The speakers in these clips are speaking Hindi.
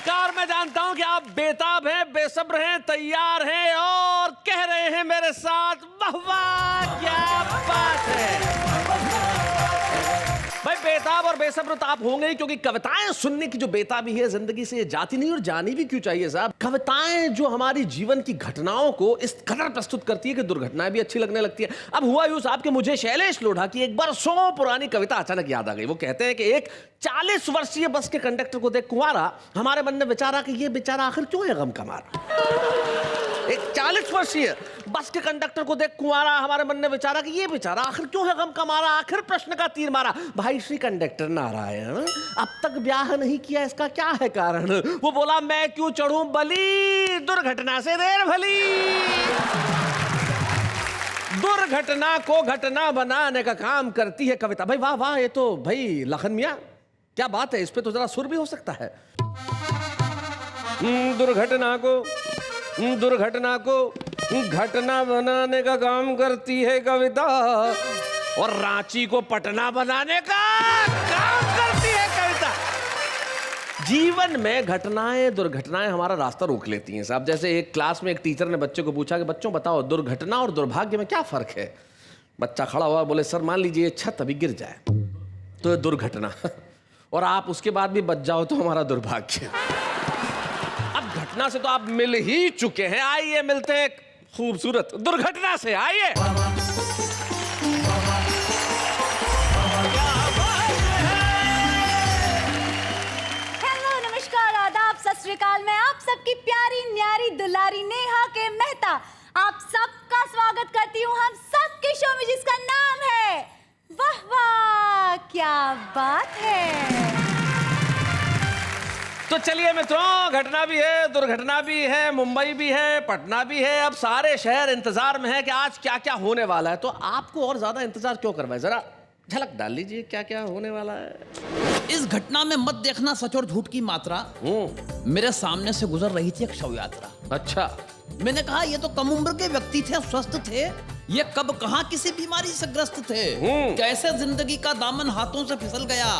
नमस्कार। मैं जानता हूं कि आप बेताब हैं, बेसब्र हैं, तैयार हैं और कह रहे हैं मेरे साथ वाह वाह क्या बात है। भाई बेताब और बेसब्र तो आप होंगे ही, क्योंकि कविताएं सुनने की जो बेताबी है जिंदगी से ये जाती नहीं और जानी भी क्यों चाहिए साहब। कविताएं जो हमारी जीवन की घटनाओं को इस कदर प्रस्तुत करती है कि दुर्घटनाएं भी अच्छी लगने लगती है। अब हुआ यूं साहब कि मुझे शैलेश लोढ़ा की एक बरसों पुरानी कविता अचानक याद आ गई। वो कहते हैं कि एक 40 वर्षीय बस के कंडक्टर को देख कुंवारा हमारे मन में विचारा कि ये बेचारा आखिर क्यों है गम का मारा। एक 40 वर्षीय बस के कंडक्टर को देख कुंवारा हमारे मन ने विचारा कि ये बेचारा आखिर क्यों है गम का मारा। आखिर प्रश्न का तीर मारा, भाई श्री कंडक्टर नारायण अब तक ब्याह नहीं किया, इसका क्या है कारण। वो बोला मैं क्यों चढ़ूं बलि, दुर्घटना से देर भली। दुर्घटना को घटना बनाने का काम करती है कविता। भाई वाह वाह, ये तो भाई लखन मियां क्या बात है, इस पे तो जरा सुर भी हो सकता है। दुर्घटना को घटना बनाने का काम करती है कविता और रांची को पटना बनाने का काम करती है कविता। जीवन में घटनाएं दुर्घटनाएं हमारा रास्ता रोक लेती हैं साहब। जैसे एक क्लास में एक टीचर ने बच्चे को पूछा कि बच्चों बताओ दुर्घटना और दुर्भाग्य में क्या फर्क है। बच्चा खड़ा हुआ, बोले सर मान लीजिए छत अभी गिर जाए तो दुर्घटना, और आप उसके बाद भी बच जाओ तो हमारा दुर्भाग्य। अब घटना से तो आप मिल ही चुके हैं, आइए मिलते हैं खूबसूरत दुर्घटना से। आइए हेलो, नमस्कार, आदाब, सत श्री अकाल। मैं आप सबकी प्यारी न्यारी दुलारी नेहा के मेहता आप सबका स्वागत करती हूँ हम सबके शो में जिसका नाम है वाह वाह क्या बात है। तो चलिए मित्रों, घटना भी है, दुर्घटना भी है, मुंबई भी है, पटना भी है। अब सारे शहर इंतजार में है कि आज क्या क्या होने वाला है। तो आपको और ज्यादा इंतजार क्यों करवाए, जरा झलक डाल लीजिए क्या क्या होने वाला है। इस घटना में मत देखना सच और झूठ की मात्रा। मेरे सामने से गुजर रही थी एक शव यात्रा। अच्छा, मैंने कहा ये तो कम उम्र के व्यक्ति थे, स्वस्थ थे, ये कब कहां किसी बीमारी से ग्रस्त थे, कैसे जिंदगी का दामन हाथों से फिसल गया।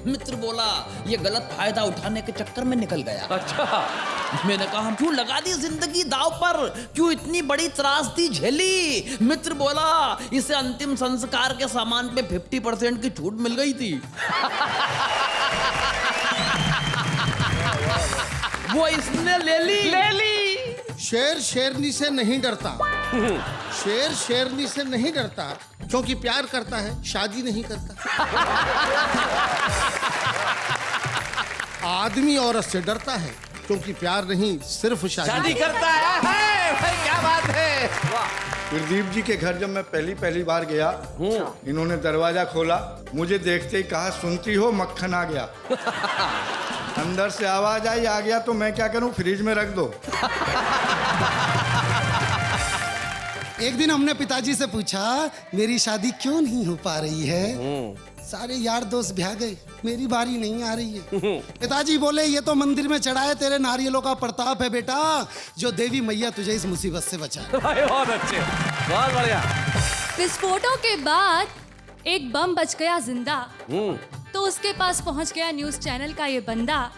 मित्र बोला ये गलत फायदा उठाने के चक्कर में निकल गया। अच्छा। मैंने कहा क्यों लगा दी जिंदगी दाव पर, क्यों इतनी बड़ी त्रासदी झेली। मित्र बोला इसे अंतिम संस्कार के सामान पे 50% की छूट मिल गई थी। वो इसने ले ली। शेर शेरनी से नहीं डरता, शेर शेरनी से नहीं डरता क्योंकि प्यार करता है, शादी नहीं करता। आदमी औरत से डरता है क्योंकि प्यार नहीं सिर्फ शादी करता है। भाई क्या बात है। गुरदीप जी के घर जब मैं पहली बार गया, इन्होंने दरवाजा खोला, मुझे देखते ही कहा सुनती हो मक्खन आ गया। अंदर से आवाज आई आ गया, तो मैं क्या करूं, फ्रिज में रख दो। एक दिन हमने पिताजी से पूछा मेरी शादी क्यों नहीं हो पा रही है। सारे यार दोस्त ब्याह गए, मेरी बारी नहीं आ रही है। पिताजी बोले ये तो मंदिर में चढ़ाए तेरे नारियलों का प्रताप है बेटा, जो देवी मैया तुझे इस मुसीबत से बचाए। बहुत अच्छे, बहुत बढ़िया। विस्फोटों के बाद एक बम बच गया जिंदा, तो उसके पास पहुंच गया न्यूज चैनल का ये बंदा।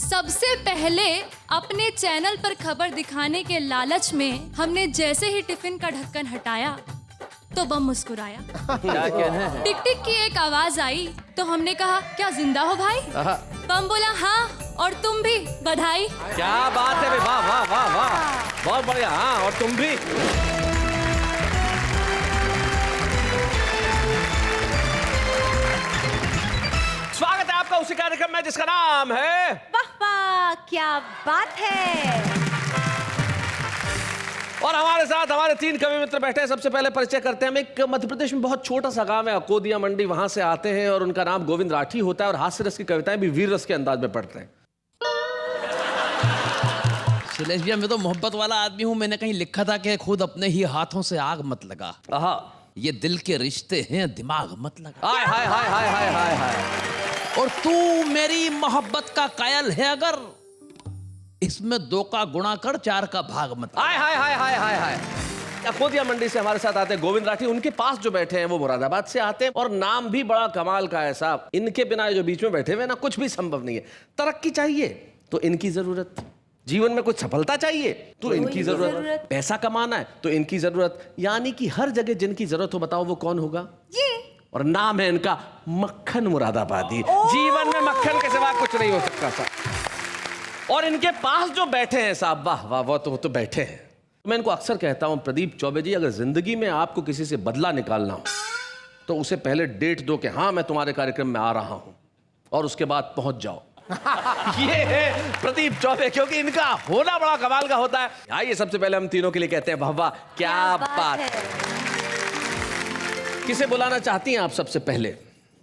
सबसे पहले अपने चैनल पर खबर दिखाने के लालच में हमने जैसे ही टिफिन का ढक्कन हटाया तो बम मुस्कुराया। क्या कहना है। टिक टिक की एक आवाज आई तो हमने कहा क्या जिंदा हो भाई। बम बोला हाँ और तुम भी, बधाई। क्या बात है, वाह वाह वाह वाह, बहुत बढ़िया। हाँ और तुम भी। स्वागत है आपका उसी कार्यक्रम में जिसका नाम है वाह वाह क्या बात है। और हमारे साथ हमारे 3 कवि मित्र बैठे हैं। सबसे पहले परिचय करते हैं। हम एक मध्य प्रदेश में बहुत छोटा सा गांव है अकोदिया मंडी, वहां से आते हैं और उनका नाम गोविंद राठी होता है और हास्य रस की कविताएं भी वीर रस के अंदाज में पढ़ते हैं। शैलेश भैया मैं तो मोहब्बत वाला आदमी हूँ, मैंने कहीं लिखा था कि खुद अपने ही हाथों से आग मत लगा, ये दिल के रिश्ते हैं दिमाग मत लगा। हाय हाय हाय हाय हाय हाय हाय। और तू मेरी मोहब्बत का कायल है अगर, इसमें 2 का गुणा कर 4 का भाग मत। हाय हाय हाय हाय हाय हाय। अकोदिया मंडी से हमारे साथ आते हैं गोविंद राठी। उनके पास जो बैठे हैं वो मुरादाबाद से आते हैं और नाम भी बड़ा कमाल का है साहब। इनके बिना जो बीच में बैठे हुए ना कुछ भी संभव नहीं है। तरक्की चाहिए तो इनकी जरूरत, जीवन में कुछ सफलता चाहिए तो इनकी जरूरत, पैसा कमाना है तो इनकी जरूरत, यानी कि हर जगह जिनकी जरूरत हो, बताओ वो कौन होगा? ये और नाम है इनका मक्खन मुरादाबादी। जीवन में मक्खन के सिवा कुछ नहीं हो सकता साहब। और इनके पास जो बैठे हैं साहब, वाह वाह, वो तो बैठे हैं। मैं इनको अक्सर कहता हूं, प्रदीप चौबे जी, अगर जिंदगी में आपको किसी से बदला निकालना हो तो उसे पहले डेट दो कि हाँ मैं तुम्हारे कार्यक्रम में आ रहा हूं, और उसके बाद पहुंच जाओ। ये है प्रदीप चौबे, क्योंकि इनका होना बड़ा कमाल का होता है। आइए सबसे पहले हम तीनों के लिए कहते हैं वाह वाह, क्या बात है। किसे बुलाना चाहती हैं आप सबसे पहले?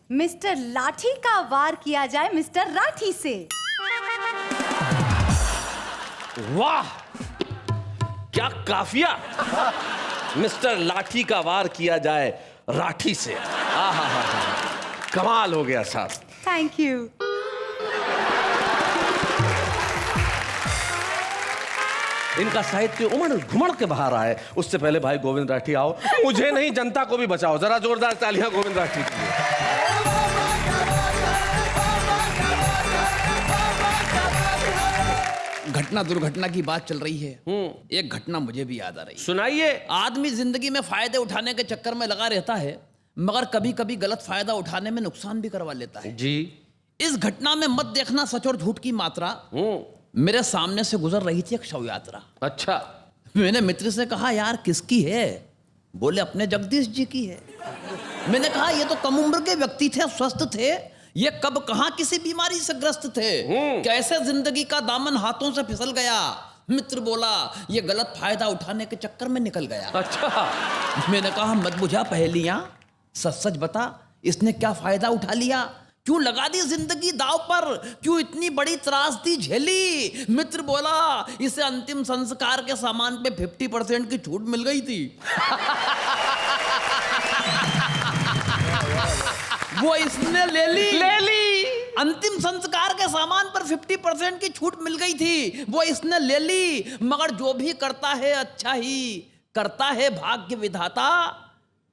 मिस्टर लाठी का वार किया जाए मिस्टर राठी से। वाह क्या काफिया। मिस्टर लाठी का वार किया जाए राठी से। आहा, कमाल हो गया साहब। Thank you. इनका साहित्य उमड़ घुमड़ के बाहर आए, उससे पहले भाई गोविंद राठी आओ। मुझे नहीं, जनता को भी बचाओ। जरा जोरदार तालियां गोविंद राठी के लिए। घटना दुर्घटना की बात चल रही है, एक घटना मुझे भी याद आ रही है। सुनाइए। आदमी जिंदगी में फायदे उठाने के चक्कर में लगा रहता है, मगर कभी कभी गलत फायदा उठाने में नुकसान भी करवा लेता है जी। इस घटना में मत देखना सच और झूठ की मात्रा। मेरे सामने से गुजर रही थी एक शव यात्रा। अच्छा। मैंने मित्र से कहा, यार किसकी है? बोले अपने जगदीश जी की है। मैंने कहा ये तो कम उम्र के व्यक्ति थे, स्वस्थ थे, ये कब कहां किसी बीमारी से ग्रस्त थे, कैसे जिंदगी का दामन हाथों से फिसल गया। मित्र बोला ये गलत फायदा उठाने के चक्कर में निकल गया। अच्छा। मैंने कहा मत बुझा पहेलियां, सच सच बता, इसने क्या फायदा उठा लिया? क्यों लगा दी जिंदगी दाव पर? क्यों इतनी बड़ी त्रासदी झेली? मित्र बोला इसे अंतिम संस्कार के सामान पे 50% की छूट मिल गई थी। वो इसने ले ली। अंतिम संस्कार के सामान पर 50% की छूट मिल गई थी, वो इसने ले ली। मगर जो भी करता है अच्छा ही करता है भाग्य विधाता।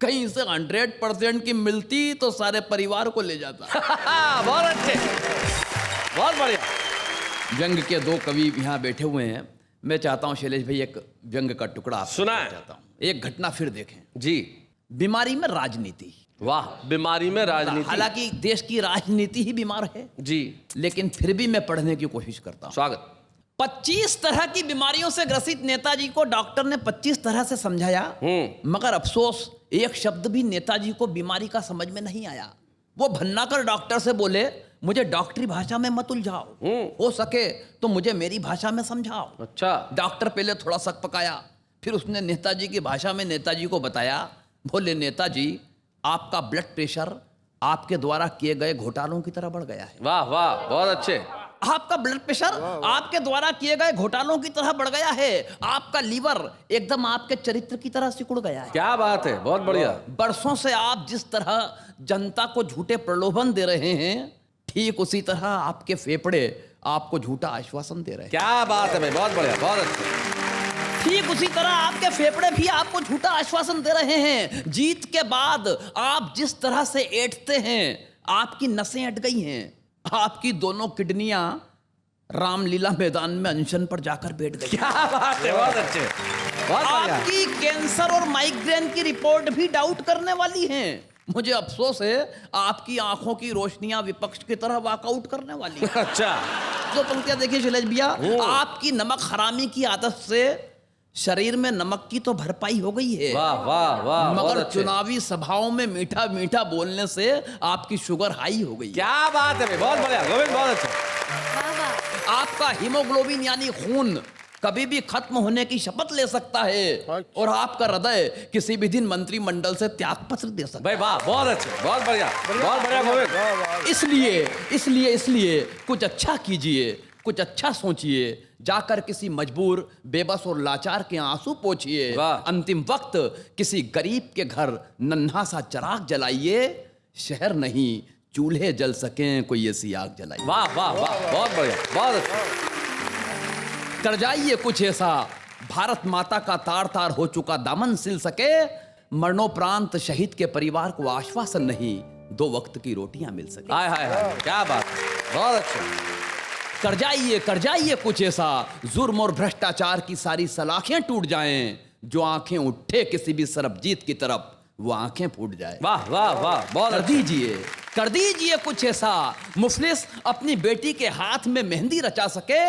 कहीं से 100% की मिलती तो सारे परिवार को ले जाता। बहुत अच्छे, बहुत बढ़िया। व्यंग के दो कवि यहाँ बैठे हुए हैं। मैं चाहता हूँ शैलेश भाई एक व्यंग का टुकड़ा आपसे सुनाएं। चाहता हूँ। एक घटना फिर देखें। जी। बीमारी में राजनीति। वाह, बीमारी में राजनीति। हालांकि देश की राजनीति ही बीमार है जी, लेकिन फिर भी मैं पढ़ने की कोशिश करता हूँ। स्वागत। 25 तरह की बीमारियों से ग्रसित नेताजी को डॉक्टर ने 25 तरह से समझाया, मगर अफसोस एक शब्द भी नेताजी को बीमारी का समझ में नहीं आया। वो भन्नाकर डॉक्टर से बोले मुझे डॉक्टरी भाषा में मत उलझाओ, हो सके तो मुझे मेरी भाषा में समझाओ। अच्छा। डॉक्टर पहले थोड़ा सक पकाया, फिर उसने नेताजी की भाषा में नेताजी को बताया। बोले नेताजी आपका ब्लड प्रेशर आपके द्वारा किए गए घोटालों की तरह बढ़ गया है। वाह वाह, बहुत अच्छे। आपका ब्लड प्रेशर आपके द्वारा किए गए घोटालों की तरह बढ़ गया है। आपका लीवर एकदम आपके चरित्र की तरह सिकुड़ गया है। क्या बात है, बहुत बढ़िया। बरसों से आप जिस तरह जनता को झूठे प्रलोभन दे रहे हैं, ठीक उसी तरह आपके फेफड़े आपको झूठा आश्वासन दे रहे हैं। क्या बात है भाई, बहुत बढ़िया, बहुत अच्छे। ठीक उसी तरह आपके फेफड़े भी आपको झूठा आश्वासन दे रहे हैं। जीत के बाद आप जिस तरह से ऐंठते हैं, आपकी नसें अट गई हैं। आपकी दोनों किडनियां रामलीला मैदान में अनशन पर जाकर बैठ गई। क्या बात है, बहुत अच्छे, बहुत बढ़िया। आपकी कैंसर और माइग्रेन की रिपोर्ट भी डाउट करने वाली हैं। मुझे अफसोस है आपकी आंखों की रोशनियां विपक्ष की तरह वॉकआउट करने वाली हैं। अच्छा। तो पंक्तियां देखिए शैलेश भैया, आपकी नमक हरामी की आदत से शरीर में नमक की तो भरपाई हो गई है। वाह वाह वाह, बहुत मगर अच्छे। चुनावी सभाओं में मीठा मीठा बोलने से आपकी शुगर हाई हो गई। क्या बात है भाई, बहुत बढ़िया गोविंद, बहुत अच्छा। वाह वाह। आपका हीमोग्लोबिन यानी खून कभी भी खत्म होने की शपथ ले सकता है, और आपका हृदय किसी भी दिन मंत्रिमंडल से त्यागपत्र दे सकता भाई वाह, बहुत अच्छे, बहुत बढ़िया, बहुत बढ़िया गोविंद। है। इसलिए कुछ अच्छा कीजिए, कुछ अच्छा सोचिए, जाकर किसी मजबूर, बेबस और लाचार के आंसू पोंछिए। वाह। अंतिम वक्त किसी गरीब के घर नन्हा सा चिराग जलाइए। शहर नहीं चूल्हे जल सकें कोई ऐसी आग जलाइए। वाह वाह वाह, बहुत बढ़िया, बहुत अच्छा। कर जाइए कुछ ऐसा भारत माता का तार तार हो चुका दामन सिल सके। मरणोपरांत शहीद के परिवार को आश्वासन नहीं, 2 वक्त की रोटियां मिल सके। हाय हाय हाय, क्या बात है, बहुत अच्छा। कर जाइए कुछ ऐसा, जुर्म और भ्रष्टाचार की सारी सलाखें टूट जाएं, जो आंखें उठे किसी भी सरबजीत की तरफ वो आंखें फूट जाए। वाह वाह वाह, बहुत कर दीजिए कुछ ऐसा, मुफलिस अपनी बेटी के हाथ में मेहंदी रचा सके,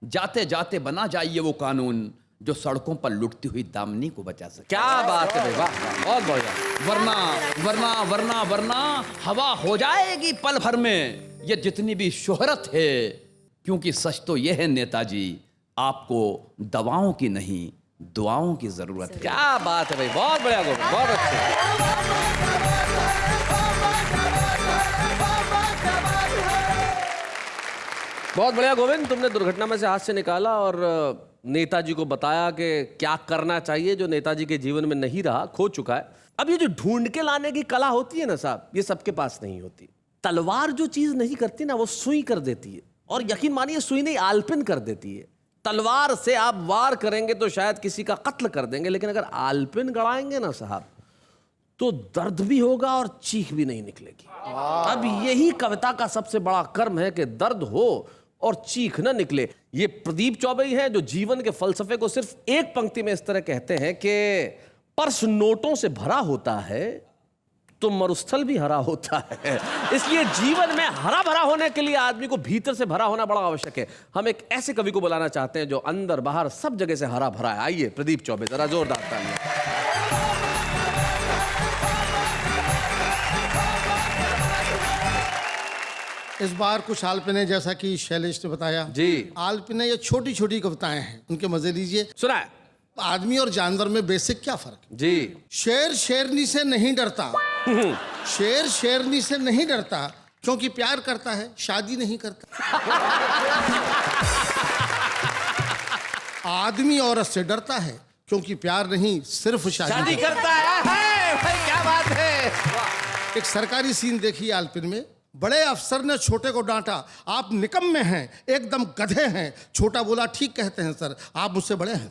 जाते जाते बना जाइए वो कानून जो सड़कों पर लुटती हुई दामनी को बचा सके। क्या बात है भाई, वाह वाह, बहुत बढ़िया। वरना वरना वरना वरना हवा हो जाएगी पल भर में ये जितनी भी शोहरत है, क्योंकि सच तो यह है नेताजी, आपको दवाओं की नहीं दुआओं की जरूरत है। क्या बात है भाई, बहुत बढ़िया गोविंद, बहुत अच्छे। बहुत बढ़िया गोविंद, तुमने दुर्घटना में से हाथ से निकाला और नेताजी को बताया कि क्या करना चाहिए जो नेताजी के जीवन में नहीं रहा, खो चुका है। अब ये जो ढूंढ के लाने की कला होती है ना साहब, ये सबके पास नहीं होती। तलवार जो चीज नहीं करती ना, वो सुई कर देती है, और यकीन मानिए सुई नहीं आलपिन कर देती है। तलवार से आप वार करेंगे तो शायद किसी का कत्ल कर देंगे, लेकिन अगर आलपिन गड़ाएंगे ना साहब, तो दर्द भी होगा और चीख भी नहीं निकलेगी। अब यही कविता का सबसे बड़ा कर्म है कि दर्द हो और चीख न निकले। ये प्रदीप चौबे ही हैं जो जीवन के फलसफे को सिर्फ एक पंक्ति में इस तरह कहते हैं कि पर्स नोटों से भरा होता है तो मरुस्थल भी हरा होता है। इसलिए जीवन में हरा भरा होने के लिए आदमी को भीतर से भरा होना बड़ा आवश्यक है। हम एक ऐसे कवि को बुलाना चाहते हैं जो अंदर बाहर सब जगह से हरा भरा है। आइए प्रदीप चौबे, जरा जोरदार तालियां। इस बार कुछ आलपिने, जैसा कि शैलेश ने बताया जी, आलपिने ये छोटी छोटी कविताएं हैं, उनके मजे लीजिए। सुना है आदमी और जानवर में बेसिक क्या फर्क है? जी। शेर शेरनी से नहीं डरता, शेर शेरनी से नहीं डरता क्योंकि प्यार करता है, शादी नहीं करता। आदमी औरत से डरता है क्योंकि प्यार नहीं, सिर्फ शादी करता है। भाई क्या बात है। एक सरकारी सीन देखिए आलपिन में, बड़े अफसर ने छोटे को डांटा, आप निकम्मे हैं, एकदम गधे हैं। छोटा बोला ठीक कहते हैं सर, आप मुझसे बड़े हैं।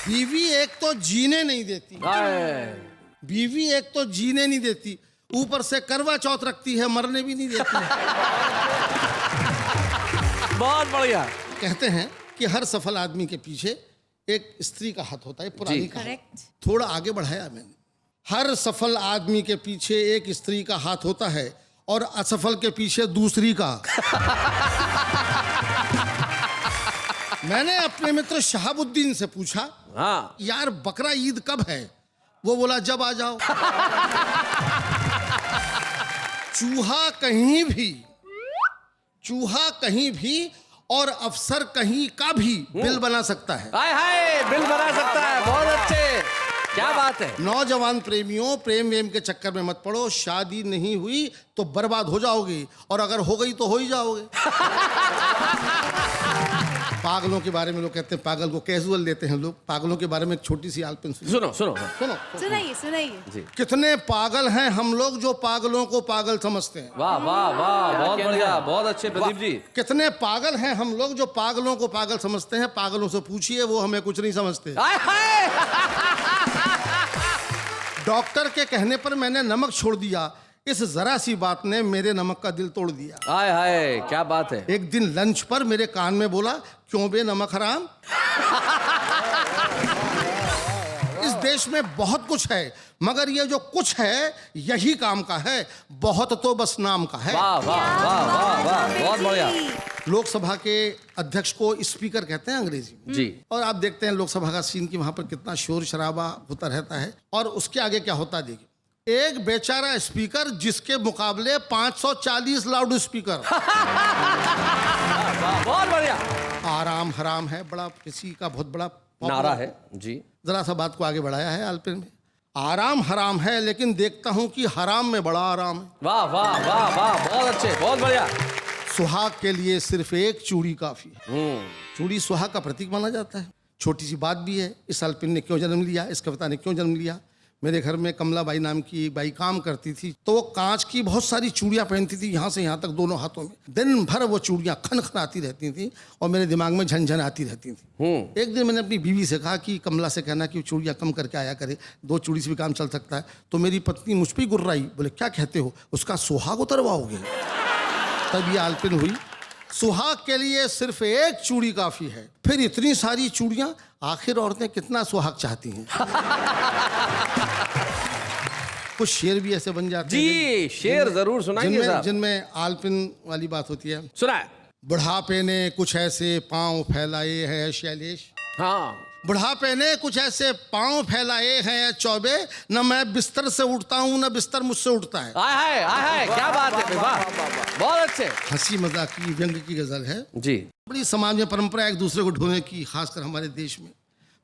बीवी एक तो जीने नहीं देती, बीवी एक तो जीने नहीं देती, ऊपर से करवा चौथ रखती है, मरने भी नहीं देती। बहुत बढ़िया। कहते हैं कि हर सफल आदमी के पीछे एक स्त्री का हाथ होता है, पुरानी का। थोड़ा आगे बढ़ाया मैंने, हर सफल आदमी के पीछे एक स्त्री का हाथ होता है और असफल के पीछे दूसरी का। मैंने अपने मित्र शहाबुद्दीन से पूछा, हाँ यार बकरा ईद कब है? वो बोला जब आ जाओ। चूहा कहीं भी और अफसर कहीं का भी बिल बना सकता है। हाय हाय, बिल बना सकता है। बहुत अच्छे, क्या बात है। नौजवान प्रेमियों, प्रेम वेम के चक्कर में मत पड़ो, शादी नहीं हुई तो बर्बाद हो जाओगे, और अगर हो गई तो हो ही जाओगे। पागलों के बारे में लोग कहते हैं, पागल को कैजुअल लेते हैं लोग। पागलों के बारे में एक छोटी सी आलपिन सुनो सुनो सुनो। सुनाइए। कितने पागल हैं हम लोग जो पागलों को पागल समझते हैं। वाह वाह वाह, बहुत बढ़िया, बहुत अच्छे प्रदीप जी। कितने पागल हैं हम लोग जो पागलों को पागल समझते हैं। पागलों से पूछिए, वो हमें कुछ नहीं समझते। डॉक्टर के कहने पर मैंने नमक छोड़ दिया, इस जरा सी बात ने मेरे नमक का दिल तोड़ दिया। हाय हाय, क्या बात है। एक दिन लंच पर मेरे कान में बोला, क्यों बे नमक हराम? इस देश में बहुत कुछ है, मगर ये जो कुछ है यही काम का है, बहुत तो बस नाम का है। वाह वाह वाह वाह वाह, बहुत बढ़िया। लोकसभा के अध्यक्ष को स्पीकर कहते हैं अंग्रेजी में जी। और आप देखते हैं लोकसभा का सीन कि वहां पर कितना शोर शराबा होता रहता है, और उसके आगे क्या होता है देखिए। एक बेचारा स्पीकर जिसके मुकाबले 540 लाउड स्पीकर। बहुत बढ़िया। आराम हराम है, बड़ा किसी का बहुत बड़ा नारा है जी। जरा सा बात को आगे बढ़ाया है आलपिन में। आराम हराम है, लेकिन देखता हूं कि हराम में बड़ा आराम है। वाह वाह वाह वाह, बहुत अच्छे, बहुत बढ़िया। सुहाग के लिए सिर्फ एक चूड़ी काफी है। चूड़ी सुहाग का प्रतीक माना जाता है। छोटी सी बात भी है, इस आलपिन ने क्यों जन्म लिया, इस कविता ने क्यों जन्म लिया। मेरे घर में कमलाबाई नाम की एक बाई काम करती थी, तो वो कांच की बहुत सारी चूड़ियाँ पहनती थी, यहाँ से यहाँ तक दोनों हाथों में। दिन भर वो चूड़ियाँ खन खन आती रहती थी और मेरे दिमाग में झनझन आती रहती थी। एक दिन मैंने अपनी बीवी से कहा कि कमला से कहना कि चूड़ियाँ कम करके आया करे, 2 चूड़ी से भी काम चल सकता है। तो मेरी पत्नी मुझ पर ही गुर्राई, बोले क्या कहते हो, उसका सुहाग उतरवाओगे? तब ये आलपिन हुई, सुहाग के लिए सिर्फ एक चूड़ी काफी है, फिर इतनी सारी चूड़ियां, आखिर औरतें कितना सुहाग चाहती हैं। कुछ शेर भी ऐसे बन जाते हैं जी, शेर जरूर सुनाइए साहब। जिनमें आलपिन वाली बात होती है। सुनाए। बुढ़ापे ने कुछ ऐसे पांव फैलाए हैं शैलेश, हाँ, बुढ़ापे ने कुछ ऐसे पांव फैलाए हैं चौबे, न मैं बिस्तर से उठता हूँ न बिस्तर मुझसे उठता है। आय हाय, क्या बात है, वाह, बहुत अच्छे। हंसी मजाक की व्यंग की गजल है जी। बड़ी समाज में परंपरा एक दूसरे को ढोने की, खासकर हमारे देश में।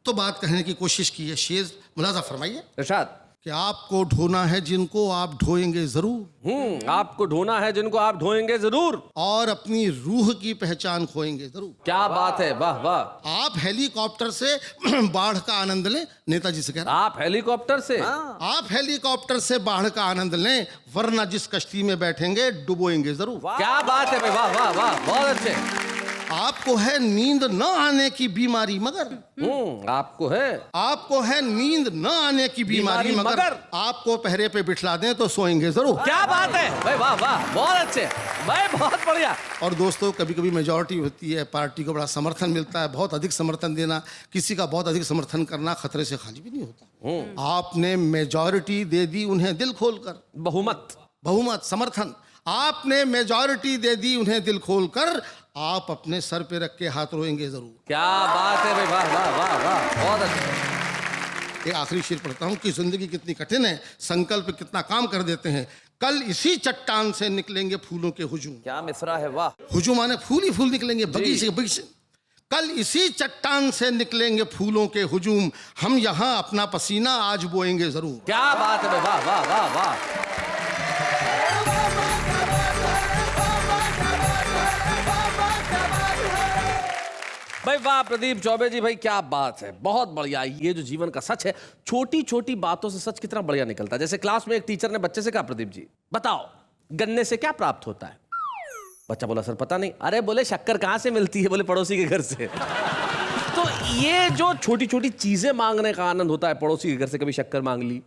तो बात कहने की कोशिश की है, शेर मुलाजा फरमाइए इरशाद। कि आपको ढोना है जिनको आप ढोएंगे जरूर, आपको ढोना है जिनको आप ढोएंगे जरूर, और अपनी रूह की पहचान खोएंगे जरूर। क्या बात है, वाह वाह। आप हेलीकॉप्टर से बाढ़ का आनंद लें, नेताजी से कह रहा। आप हेलीकॉप्टर से? आप हेलीकॉप्टर से बाढ़ का आनंद लें, वरना जिस कश्ती में बैठेंगे डुबोएंगे जरूर। क्या बात है भाई, वाह वाह वाह, बहुत अच्छे। आपको है नींद न आने की बीमारी मगर, आपको है नींद न आने की बीमारी मगर आपको पहरे पे बिठला दें तो सोएंगे जरूर। क्या बात है भाई, वाह वाह, बहुत अच्छे भाई, बहुत बढ़िया। और दोस्तों, कभी कभी मेजॉरिटी होती है, पार्टी को बड़ा समर्थन मिलता है, बहुत अधिक समर्थन देना, किसी का बहुत अधिक समर्थन करना खतरे से खाली भी नहीं होता। आपने मेजॉरिटी दे दी उन्हें दिल खोलकर, बहुमत समर्थन, आपने मेजॉरिटी दे दी उन्हें दिल खोलकर, आप अपने सर पे रख के हाथ रोएंगे जरूर। क्या बात है भाई, वाह वाह वाह वाह, बहुत अच्छा। एक आखिरी शेर पढ़ता हूँ कि जिंदगी कितनी कठिन है, संकल्प कितना काम कर देते हैं। कल इसी चट्टान से निकलेंगे फूलों के हुजूम। क्या मिसरा है, वाह। हुजूम माने फूल ही फूल निकलेंगे, बगीचे बगीचे। कल इसी चट्टान से निकलेंगे फूलों के हुजूम, हम यहाँ अपना पसीना आज बोएंगे जरूर। क्या बात है, वाह वाह वाह वाह। भाई वाह प्रदीप चौबे जी, भाई क्या बात है, बहुत बढ़िया। ये जो जीवन का सच है, छोटी छोटी बातों से सच कितना बढ़िया निकलता है। जैसे क्लास में एक टीचर ने बच्चे से कहा, प्रदीप जी बताओ गन्ने से क्या प्राप्त होता है? बच्चा बोला, सर पता नहीं। अरे बोले, शक्कर कहाँ से मिलती है? बोले, पड़ोसी के घर से। तो ये जो छोटी छोटी चीजें मांगने का आनंद होता है, पड़ोसी के घर से कभी शक्कर मांग ली,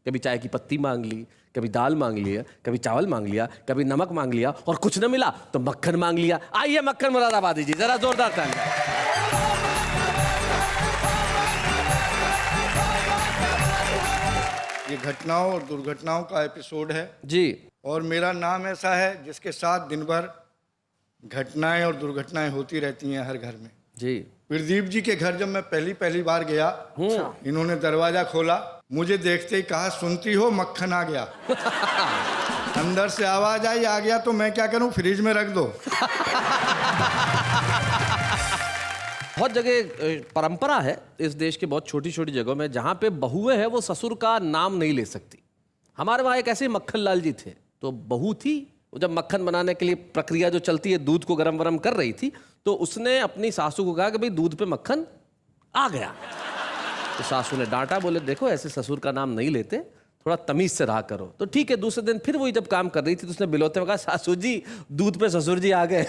कभी चाय की पत्ती मांग ली, कभी दाल मांग लिया, कभी चावल मांग लिया, कभी नमक मांग लिया, और कुछ न मिला तो मक्खन मांग लिया। आइए मक्खन मुरादाबादी जी, जरा जोरदार ताली। ये घटनाओं और दुर्घटनाओं का एपिसोड है जी, और मेरा नाम ऐसा है जिसके साथ दिन भर घटनाएं और दुर्घटनाएं होती रहती हैं हर घर में। जी। प्रदीप जी के घर जब मैं पहली बार गया, इन्होंने दरवाजा खोला, मुझे देखते ही कहा, सुनती हो मक्खन आ गया। अंदर से आवाज आई, आ गया तो मैं क्या करूं, फ्रिज में रख दो। बहुत जगह परंपरा है इस देश के, बहुत छोटी छोटी जगहों में, जहां पे बहुएं हैं वो ससुर का नाम नहीं ले सकती। हमारे वहां एक ऐसे मक्खन लाल जी थे, तो बहू थी, जब मक्खन बनाने के लिए प्रक्रिया जो चलती है, दूध को गरम वरम कर रही थी, तो उसने अपनी सासू को कहा कि भाई दूध पे मक्खन आ गया। तो सासू ने डांटा, बोले देखो ऐसे ससुर का नाम नहीं लेते, थोड़ा तमीज से रहा करो। तो ठीक है, दूसरे दिन फिर वही जब काम कर रही थी, तो उसने बिलोते हुए कहा, सासू जी दूध पे ससुर जी आ गए।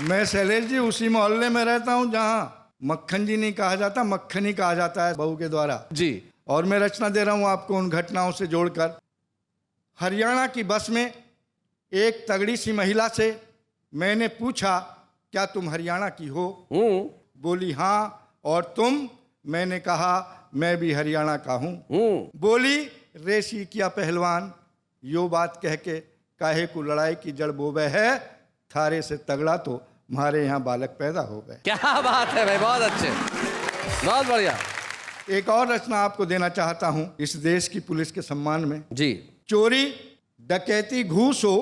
मैं शैलेश जी उसी मोहल्ले में रहता हूं जहां मक्खन जी नहीं कहा जाता, मक्खन ही कहा जाता है बहू के द्वारा जी। और मैं रचना दे रहा हूं आपको उन घटनाओं से जोड़कर। हरियाणा की बस में एक तगड़ी सी महिला से मैंने पूछा, क्या तुम हरियाणा की हो? बोली हाँ, और तुम? मैंने कहा मैं भी हरियाणा का हूँ। बोली, रेसी किया पहलवान, यो बात कह के काहे को लड़ाई की जड़ बोबे है, थारे से तगड़ा तो हमारे यहाँ बालक पैदा हो गए। क्या बात है भाई, बहुत अच्छे, बहुत बढ़िया। एक और रचना आपको देना चाहता हूँ इस देश की पुलिस के सम्मान में। जी। चोरी डकैती घूस हो,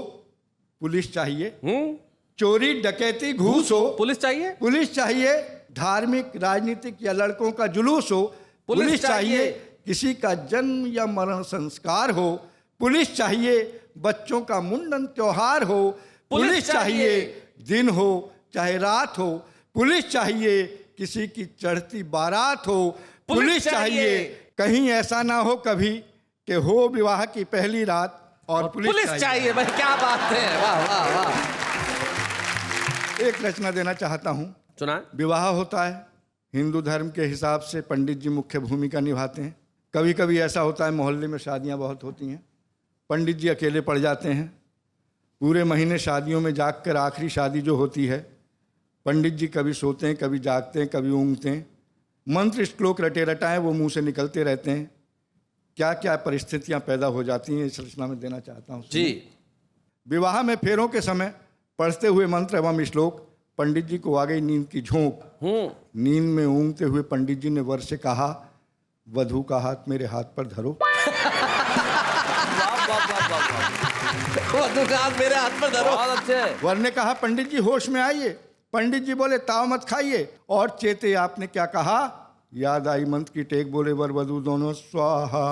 पुलिस चाहिए। चोरी डकैती घूस हो, पुलिस चाहिए। पुलिस चाहिए। धार्मिक राजनीतिक या लड़कों का जुलूस हो, पुलिस चाहिए। किसी का जन्म या मरण संस्कार हो, पुलिस चाहिए। बच्चों का मुंडन त्योहार हो, पुलिस चाहिए। दिन हो चाहे रात हो, पुलिस चाहिए। किसी की चढ़ती बारात हो, पुलिस चाहिए। कहीं ऐसा ना हो कभी कि हो विवाह की पहली रात और पुलिस चाहिए। भाई क्या बात है, वाह वाह वाह। एक रचना देना चाहता हूँ। सुना। विवाह होता है, हिंदू धर्म के हिसाब से पंडित जी मुख्य भूमिका निभाते हैं। कभी कभी ऐसा होता है मोहल्ले में शादियाँ बहुत होती हैं, पंडित जी अकेले पड़ जाते हैं। पूरे महीने शादियों में जाग कर आखिरी शादी जो होती है, पंडित जी कभी सोते हैं, कभी जागते हैं, कभी ऊँघते हैं। मंत्र श्लोक रटे रटाएं वो मुंह से निकलते रहते हैं। क्या क्या परिस्थितियां पैदा हो जाती हैं, इस रचना में देना चाहता हूँ जी। विवाह में फेरों के समय पढ़ते हुए मंत्र एवं श्लोक, पंडित जी को आ गई नींद की झोंक। नींद में ऊँघते हुए पंडित जी ने वर से कहा, वधू का हाथ मेरे हाथ पर धरो। वधू का हाथ मेरे हाथ पर धरो। बहुत अच्छे। वर ने कहा, पंडित जी होश में आइए। पंडित जी बोले, ताव मत खाइए। और चेते आपने क्या कहा? याद आई मंत्र की टेक, बोले वर वधू दोनों स्वाहा।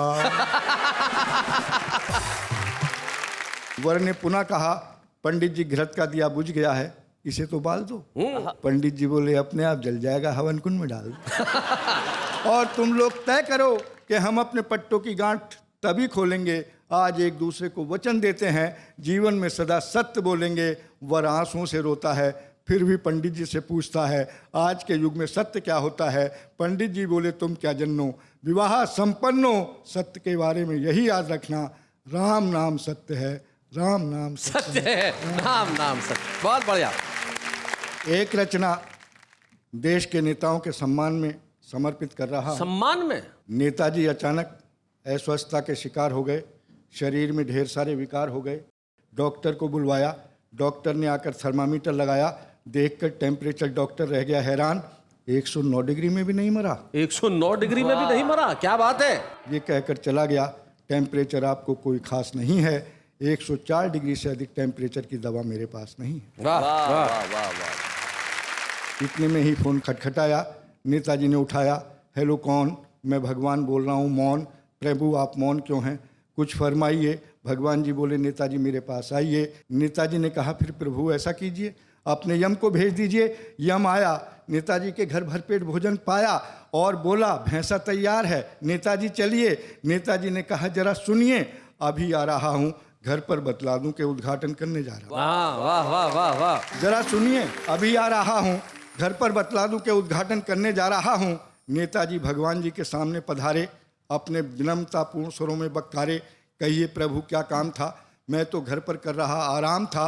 वर ने पुनः कहा, पंडित जी घृत का दिया बुझ गया है, इसे तो बाल दो। पंडित जी बोले, अपने आप जल जाएगा, हवन कुंड में डाल दो। और तुम लोग तय करो कि हम अपने पट्टों की गांठ तभी खोलेंगे, आज एक दूसरे को वचन देते हैं, जीवन में सदा सत्य बोलेंगे। वर आंसुओं से रोता है, फिर भी पंडित जी से पूछता है, आज के युग में सत्य क्या होता है? पंडित जी बोले, तुम क्या जन्नो, विवाह संपन्नो। सत्य के बारे में यही याद रखना, राम नाम सत्य है, राम नाम सत्य है, राम नाम सत्य। बहुत बढ़िया। एक रचना देश के नेताओं के सम्मान में समर्पित कर रहा हूं। सम्मान में? नेताजी अचानक अस्वस्थता के शिकार हो गए, शरीर में ढेर सारे विकार हो गए। डॉक्टर को बुलवाया, डॉक्टर ने आकर थर्मामीटर लगाया, देखकर टेम्परेचर डॉक्टर रह गया हैरान, 109 डिग्री में भी नहीं मरा। 109 डिग्री में भी नहीं मरा, क्या बात है। ये कहकर चला गया, टेम्परेचर आपको कोई खास नहीं है, 104 डिग्री से अधिक टेम्परेचर की दवा मेरे पास नहीं है। वाह वाह वाह वाह। इतने में ही फोन खटखटाया, नेताजी ने उठाया, हेलो कौन? मैं भगवान बोल रहा हूँ, मौन। प्रभु आप मौन क्यों हैं, कुछ फरमाइए। भगवान जी बोले, नेताजी मेरे पास आइए। नेताजी ने कहा, फिर प्रभु ऐसा कीजिए, अपने यम को भेज दीजिए। यम आया, नेताजी के घर भरपेट भोजन पाया और बोला, भैंसा तैयार है, नेताजी चलिए। नेताजी ने कहा, जरा सुनिए, अभी आ रहा हूँ, घर पर बतला दूं कि उद्घाटन करने जा रहा हूँ। वाह वाह वाह वाह वाह। जरा सुनिए, अभी आ रहा हूँ, घर पर बतला दूं कि उद्घाटन करने जा रहा हूँ। नेताजी भगवान जी के सामने पधारे, अपने विनम्रतापूर्ण स्वरों में बक्कारे, कहिए प्रभु क्या काम था? मैं तो घर पर कर रहा आराम था।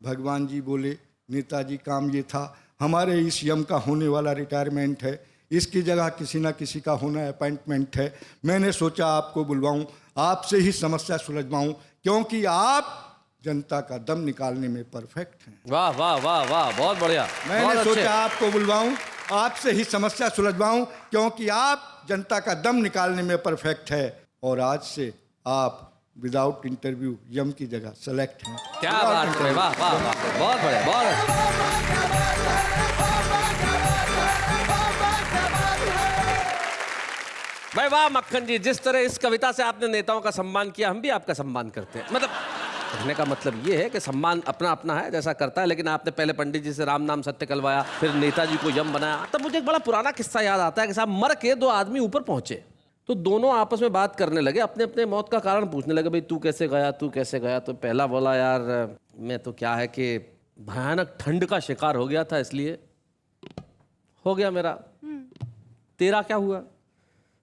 भगवान जी बोले, नेताजी काम ये था, हमारे इस यम का होने वाला रिटायरमेंट है, इसकी जगह किसी ना किसी का होना अपॉइंटमेंट है। मैंने सोचा आपको बुलवाऊं, आपसे ही समस्या सुलझवाऊं, क्योंकि आप जनता का दम निकालने में परफेक्ट हैं। वाह वाह वाह वाह, बहुत बढ़िया। मैंने सोचा आपको बुलवाऊं, आपसे ही समस्या सुलझवाऊं, क्योंकि आप जनता का दम निकालने में परफेक्ट है। और आज से आप विदाउट इंटरव्यू यम की जगह सेलेक्ट हैं। क्या बात है, वाह वाह वाह, बहुत बढ़िया, बहुत अच्छा। भाई वाह मक्खन जी, जिस तरह इस कविता से आपने नेताओं का सम्मान किया, हम भी आपका सम्मान करते हैं। मतलब कहने का मतलब ये है कि सम्मान अपना अपना है, जैसा करता है, लेकिन आपने पहले पंडित जी से राम नाम सत्य कहलवाया, फिर नेताजी को यम बनाया। तब मुझे एक बड़ा पुराना किस्सा याद आता है कि साहब मर के दो आदमी ऊपर पहुंचे, तो दोनों आपस में बात करने लगे, अपने अपने मौत का कारण पूछने लगे, भाई तू कैसे गया, तू कैसे गया? तो पहला बोला, यार मैं तो क्या है कि भयानक ठंड का शिकार हो गया था, इसलिए हो गया मेरा। तेरा क्या हुआ?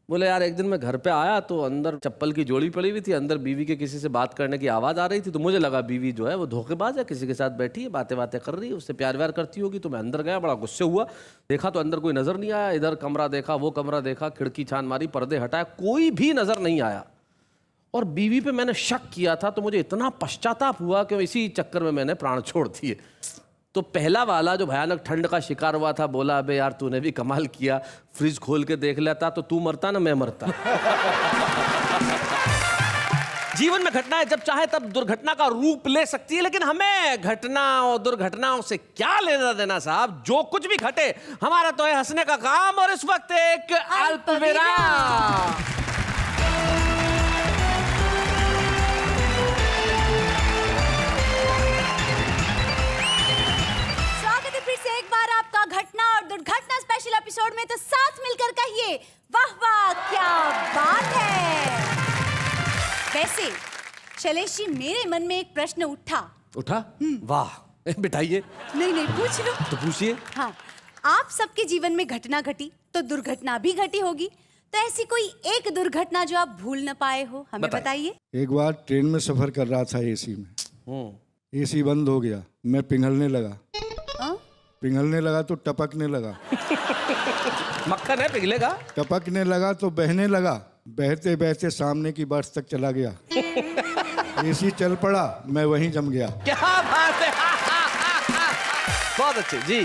बोले, यार एक दिन मैं घर पे आया तो अंदर चप्पल की जोड़ी पड़ी हुई थी, अंदर बीवी के किसी से बात करने की आवाज़ आ रही थी, तो मुझे लगा बीवी जो है वो धोखेबाज है, किसी के साथ बैठी है, बातें बातें कर रही है, उससे प्यार व्यार करती होगी। तो मैं अंदर गया, बड़ा गुस्से हुआ, देखा तो अंदर कोई नज़र नहीं आया, इधर कमरा देखा, वो कमरा देखा, खिड़की छान मारी, पर्दे हटाया, कोई भी नज़र नहीं आया। और बीवी पे मैंने शक किया था, तो मुझे इतना पश्चाताप हुआ कि इसी चक्कर में मैंने प्राण छोड़ दिए। तो पहला वाला जो भयानक ठंड का शिकार हुआ था बोला, अबे यार तूने भी कमाल किया, फ्रिज खोल के देख लेता तो तू मरता ना मैं मरता। जीवन में घटनाएं जब चाहे तब दुर्घटना का रूप ले सकती है, लेकिन हमें घटना और दुर्घटनाओं से क्या लेना देना साहब? जो कुछ भी घटे हमारा तो है हंसने का काम। और इस वक्त एक अल्प विराम। एक बार आपका घटना और दुर्घटना स्पेशल एपिसोड में। तो साथ मिलकर कहिए वाह वाह वैसे शैलेश जी, मेरे मन में एक प्रश्न उठा? वाह, बिठाइए। नहीं पूछ लो। तो पूछिए। हाँ, आप सबके जीवन में घटना घटी तो दुर्घटना भी घटी होगी, तो ऐसी कोई एक दुर्घटना जो आप भूल न पाए हो, हमें बताइए। एक बार ट्रेन में सफर कर रहा था एसी में, एसी बंद हो गया, मैं पिघलने लगा। पिघलने लगा तो टपकने लगा। मक्खन है, पिघलेगा। टपकने लगा तो बहने लगा, बहते बहते सामने की बर्थ तक चला गया। एसी चल पड़ा, मैं वहीं जम गया। क्या बात है। बहुत अच्छे जी।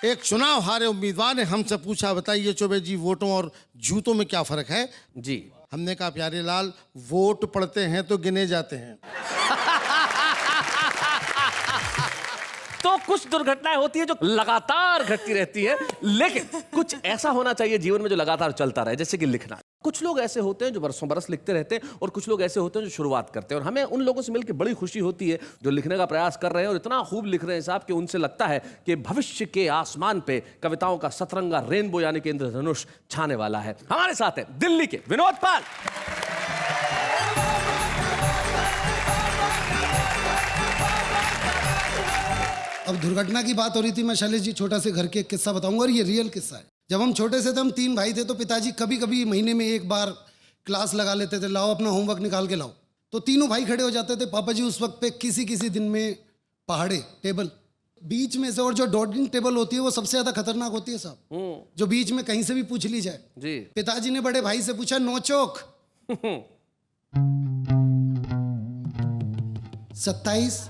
एक चुनाव हारे उम्मीदवार ने हमसे पूछा, बताइए चौबे जी, वोटों और जूतों में क्या फर्क है? जी। हमने कहा, प्यारे लाल, वोट पड़ते हैं तो गिने जाते हैं। तो कुछ दुर्घटनाएं होती है जो लगातार घटती रहती है, लेकिन कुछ ऐसा होना चाहिए जीवन में जो लगातार चलता रहे, जैसे कि लिखना। कुछ लोग ऐसे होते हैं जो बरसों बरस लिखते रहते हैं, और कुछ लोग ऐसे होते हैं जो शुरुआत करते हैं, और हमें उन लोगों से मिलकर बड़ी खुशी होती है जो लिखने का प्रयास कर रहे हैं और इतना खूब लिख रहे हैं साहब कि उनसे लगता है कि भविष्य के आसमान पे कविताओं का सतरंगा रेनबो यानी कि इंद्रधनुष छाने वाला है। हमारे साथ है दिल्ली के विनोद पाल। अब दुर्घटना की बात हो रही थी, मैं शैलेश जी छोटा से घर के एक किस्सा बताऊंगा, और ये रियल किस्सा है। जब हम छोटे से थे, हम 3 भाई थे, तो पिताजी कभी कभी महीने में एक बार क्लास लगा लेते थे, लाओ अपना होमवर्क निकाल के लाओ। तो तीनों भाई खड़े हो जाते थे। पापा जी उस वक्त पे किसी किसी दिन में पहाड़े टेबल बीच में से, और जो डॉटिंग टेबल होती है वो सबसे ज्यादा खतरनाक होती है साहब, जो बीच में कहीं से भी पूछ ली जाए। जी। पिताजी ने बड़े भाई से पूछा, नोचोक 27।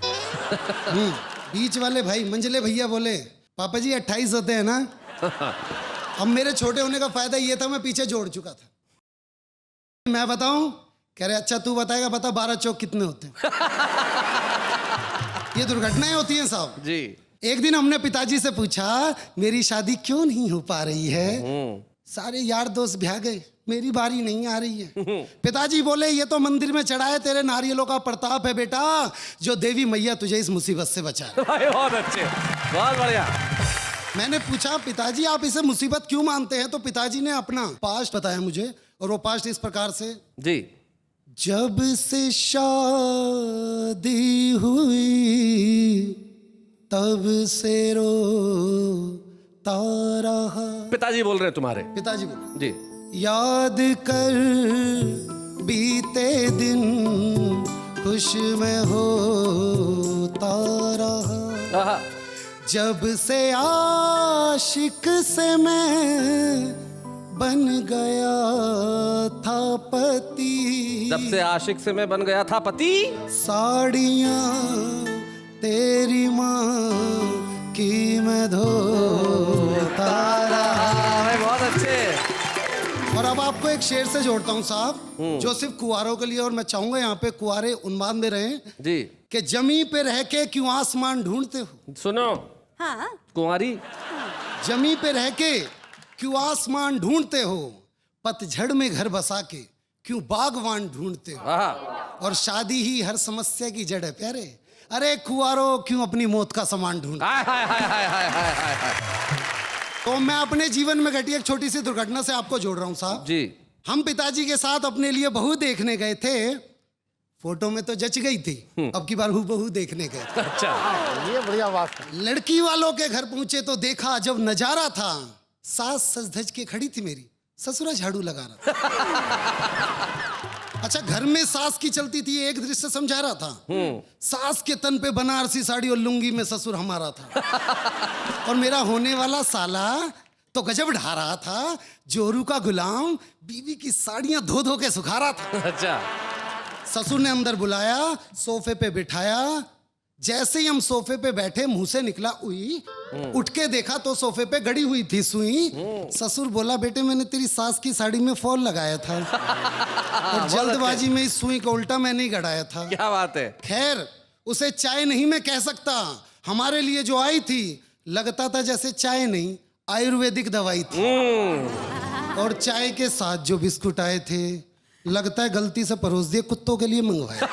बीच वाले भाई मंझले भैया बोले, पापा जी 28 होते हैं ना। अब मेरे छोटे होने का फायदा ये था, मैं पीछे जोड़ चुका था। मैं बताऊं? कह रहे अच्छा तू बताएगा, बता 12 चौक कितने होते हैं। ये दुर्घटनाएं होती हैं साहब जी। एक दिन हमने पिताजी से पूछा, मेरी शादी क्यों नहीं हो पा रही है? सारे यार दोस्त ब्याह गए, मेरी बारी नहीं आ रही है। पिताजी बोले, ये तो मंदिर में चढ़ाए तेरे नारियलों का प्रताप है बेटा, जो देवी मैया तुझे इस मुसीबत से बचाए। बहुत अच्छे, बहुत बढ़िया। मैंने पूछा, पिताजी आप इसे मुसीबत क्यों मानते हैं? तो पिताजी ने अपना पास्ट बताया मुझे, और वो पास्ट इस प्रकार से जी। जब से शादी हुई तब से रोता रहा। पिताजी बोल रहे हैं तुम्हारे? पिताजी बोले जी। याद कर बीते दिन खुश में होता रहा, जब से आशिक से मैं बन गया था पति। जब से आशिक से मैं बन गया था पति। साड़ियाँ तेरी माँ की मैं धोता रहा। बहुत अच्छे। और अब आपको एक शेर से जोड़ता हूँ साहब, जो सिर्फ कुंवारों के लिए, और मैं चाहूंगा यहाँ पे कुंवारे उन्माद में रहें जी। कि जमी पे रह के क्यों आसमान ढूंढते हो? सुनो। हाँ, कुंवारी। जमी पे रह के क्यों आसमान ढूंढते हो, पतझड़ में घर बसा के क्यों बागवान ढूंढते हो, और शादी ही हर समस्या की जड़ है प्यारे। अरे कुंवारों क्यों अपनी मौत का सामान ढूंढते? तो मैं अपने जीवन में घटी एक छोटी सी दुर्घटना से आपको जोड़ रहा हूँ साहब जी। हम पिताजी के साथ अपने लिए बहू देखने गए थे। फोटो में तो जच गई थी, अब की बार बहू देखने गए। अच्छा, ये बढ़िया बात है। लड़की वालों के घर पहुंचे तो देखा जब नजारा था, सास सज धज के खड़ी थी मेरी, ससुरा झाड़ू लगा रहा था। अच्छा, घर में सास की चलती थी, एक दृश्य समझा रहा था। सास के तन पे बनारसी साड़ी और लुंगी में ससुर हमारा था, और मेरा होने वाला साला तो गजब ढा रहा था, जोरू का गुलाम बीवी की साड़ियां धो धो के सुखा रहा था। अच्छा। ससुर ने अंदर बुलाया, सोफे पे बिठाया। जैसे ही हम सोफे पे बैठे, मुंह से निकला उई, उठ के देखा तो सोफे पे गड़ी हुई थी सुई। ससुर बोला, बेटे मैंने तेरी सास की साड़ी में फॉल लगाया था, और जल्दबाजी में इस सुई को उल्टा मैंने ही गड़ाया था। क्या बात है। खैर, उसे चाय नहीं मैं कह सकता, हमारे लिए जो आई थी लगता था जैसे चाय नहीं आयुर्वेदिक दवाई थी। और चाय के साथ जो बिस्कुट आए थे, लगता है गलती से परोस दिए, कुत्तों के लिए मंगवाए थे।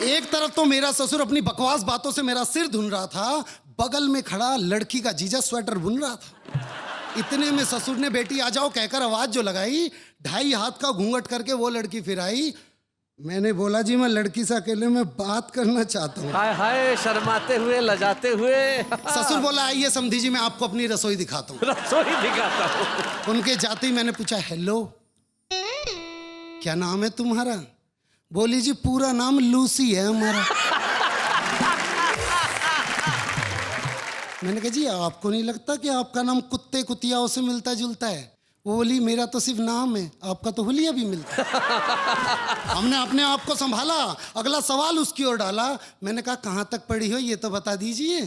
एक तरफ तो मेरा ससुर अपनी बकवास बातों से मेरा सिर धुन रहा था, बगल में खड़ा लड़की का जीजा स्वेटर बुन रहा था। इतने में ससुर ने बेटी आ जाओ कहकर आवाज जो लगाई, 2.5 हाथ का घूंघट करके वो लड़की फिर आई। मैंने बोला जी मैं लड़की से अकेले में बात करना चाहता हूँ। हाय हाय, शर्माते हुए, लजाते हुए। ससुर बोला आइए समधी जी मैं आपको अपनी रसोई दिखाता हूँ। रसोई दिखाता हूँ। उनके जाते ही मैंने पूछा हेलो क्या नाम है तुम्हारा? बोली जी पूरा नाम लूसी है हमारा। मैंने कहा जी आपको नहीं लगता कि आपका नाम कुत्ते कुतियाओं से मिलता जुलता है? वो बोली मेरा तो सिर्फ नाम है, आपका तो हुलिया भी मिलता है। हमने अपने आप को संभाला, अगला सवाल उसकी ओर डाला। मैंने कहा कहाँ तक पढ़ी हो ये तो बता दीजिए।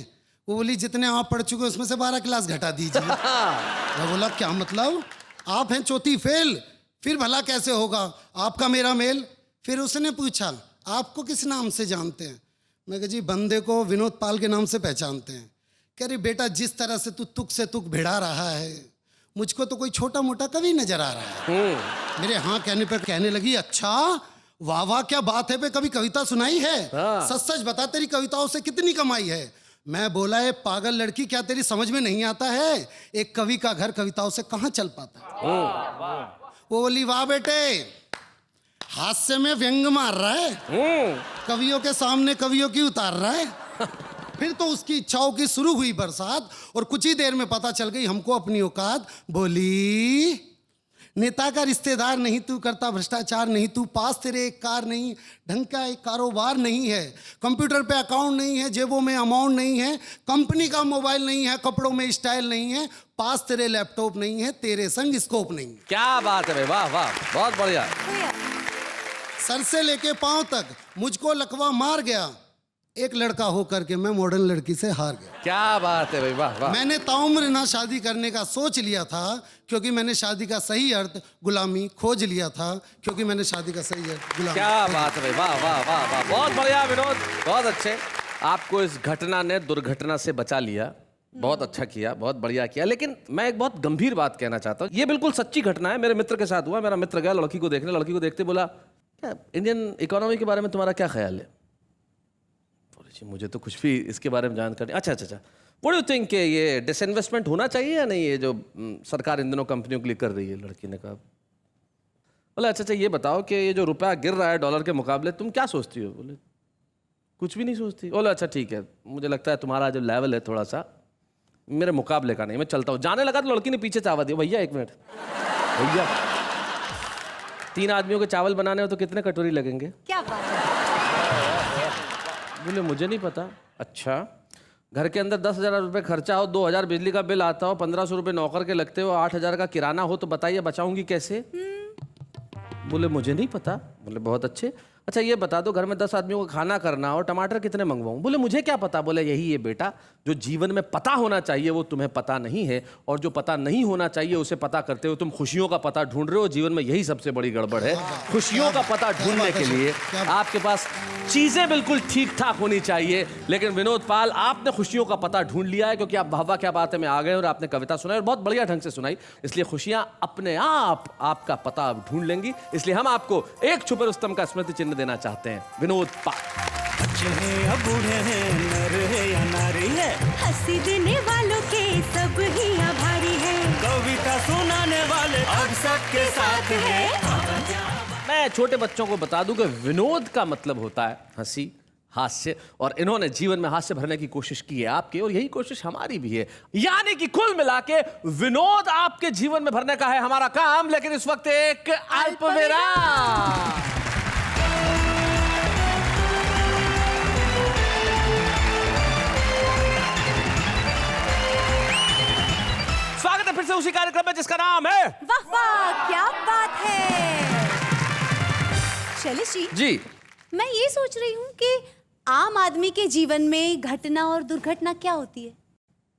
वो बोली जितने आप पढ़ चुके उसमें से 12 क्लास घटा दीजिए। मैं बोला क्या मतलब? आप हैं चौथी फेल, फिर भला कैसे होगा आपका मेरा मेल? फिर उसने पूछा आपको किस नाम से जानते हैं? मैं कहा जी बंदे को विनोद पाल के नाम से पहचानते हैं। कह रही बेटा जिस तरह से तू तुक से तुक भिड़ा रहा है मुझको तो कोई छोटा मोटा कवि नजर आ रहा है। मेरे हाँ कहने पर कहने लगी अच्छा वाह वाह क्या बात है बे, कभी कविता सुनाई है? सच सच बता तेरी कविताओं से कितनी कमाई है? मैं बोला है पागल लड़की क्या तेरी समझ में नहीं आता है एक कवि का घर कविताओं से कहाँ चल पाता? वो बोली वाह बेटे हास्य में व्यंग मार रहा है, कवियों के सामने कवियों की उतार रहा है। फिर तो उसकी इच्छाओं की शुरू हुई बरसात और कुछ ही देर में पता चल गई हमको अपनी औकात। बोली नेता का रिश्तेदार नहीं तू, करता भ्रष्टाचार नहीं तू, पास तेरे एक कार नहीं, ढंग का एक कारोबार नहीं है, कंप्यूटर पे अकाउंट नहीं है, जेबों में अमाउंट नहीं है, कंपनी का मोबाइल नहीं है, कपड़ों में स्टाइल नहीं है, पास तेरे लैपटॉप नहीं है, तेरे संग स्कोप नहीं है। क्या बात है भाई, वाह वाह, बहुत बढ़िया। सर से लेके पांव तक मुझको लकवा मार गया, एक लड़का होकर के मैं मॉडर्न लड़की से हार गया। क्या बात है भाई, वाह वाह। मैंने ताउम्र ना शादी करने का सोच लिया था क्योंकि मैंने शादी का सही अर्थ गुलामी खोज लिया था, क्योंकि मैंने शादी का सही अर्थ गुलामी। क्या बात है भाई, वाह वाह वाह वाह, बहुत बढ़िया विनोद, बहुत अच्छे। आपको इस घटना ने दुर्घटना से बचा लिया, बहुत अच्छा किया, बहुत बढ़िया किया। लेकिन मैं एक बहुत गंभीर बात कहना चाहता हूँ, ये बिल्कुल सच्ची घटना है, मेरे मित्र के साथ हुआ। मेरा मित्र गया लड़की को देखने, लड़की को देखते बोला क्या इंडियन इकोनॉमी के बारे में तुम्हारा क्या ख्याल है? मुझे तो कुछ भी इसके बारे में जानकारी। अच्छा अच्छा अच्छा, व्हाट डू यू थिंक ये डिसइन्वेस्टमेंट होना चाहिए या नहीं, ये जो सरकार इन दिनों कंपनियों के लिए कर रही है? लड़की ने कहा बोले अच्छा अच्छा ये बताओ कि ये जो रुपया गिर रहा है डॉलर के मुकाबले तुम क्या सोचती हो? बोले कुछ भी नहीं सोचती। बोले अच्छा ठीक है, मुझे लगता है तुम्हारा जो लेवल है थोड़ा सा मेरे मुकाबले का नहीं, मैं चलता हूँ। जाने लगा तो लड़की ने पीछे चावा दिया, भैया एक मिनट, भैया 3 आदमियों के चावल बनाने हो तो कितने कटोरी लगेंगे? क्या बात है? बोले मुझे नहीं पता। अच्छा, घर के अंदर 10,000 रुपये खर्चा हो, 2,000 बिजली का बिल आता हो, 1,500 रुपये नौकर के लगते हो, 8,000 का किराना हो, तो बताइए बचाऊंगी कैसे? बोले मुझे नहीं पता। बोले बहुत अच्छे, अच्छा ये बता दो घर में 10 आदमियों का खाना करना हो, टमाटर कितने मंगवाऊं? बोले मुझे क्या पता। बोले यही है बेटा, जो जीवन में पता होना चाहिए वो तुम्हें पता नहीं है, और जो पता नहीं होना चाहिए उसे पता करते हो तुम खुशियों का पता ढूंढ रहे हो। जीवन में यही सबसे बड़ी गड़बड़ है। खुशियों का पता ढूंढने के लिए आपके पास चीजें बिल्कुल ठीक ठाक होनी चाहिए। लेकिन विनोद पाल, आपने खुशियों का पता ढूंढ लिया है, क्योंकि आप वाह क्या बात है में आ गए और आपने कविता सुनाई और बहुत बढ़िया ढंग से सुनाई। इसलिए खुशियां अपने आप आपका पता ढूंढ लेंगी। इसलिए हम आपको एक छुपे रुस्तम का स्मृति चिन्ह देना चाहते हैं, विनोद पाल। बच्चे हैं या बूढ़े हैं, नर है या नारी है, हंसी देने वालों के सब ही आभारी है, कविता सुनाने वाले अब सबके साथ है। मैं छोटे बच्चों को बता दूं कि विनोद का मतलब होता है हंसी, हास्य, और इन्होंने जीवन में हास्य भरने की कोशिश की है आपके, और यही कोशिश हमारी भी है। यानी कि कुल मिला के विनोद आपके जीवन में भरने का है हमारा काम। लेकिन इस वक्त एक अल्पविराम। स्वागत है फिर से उसी कार्यक्रम में जिसका नाम है वाह वाह क्या बात है। शैलेश जी, मैं ये सोच रही हूँ कि आम आदमी के जीवन में घटना और दुर्घटना क्या होती है?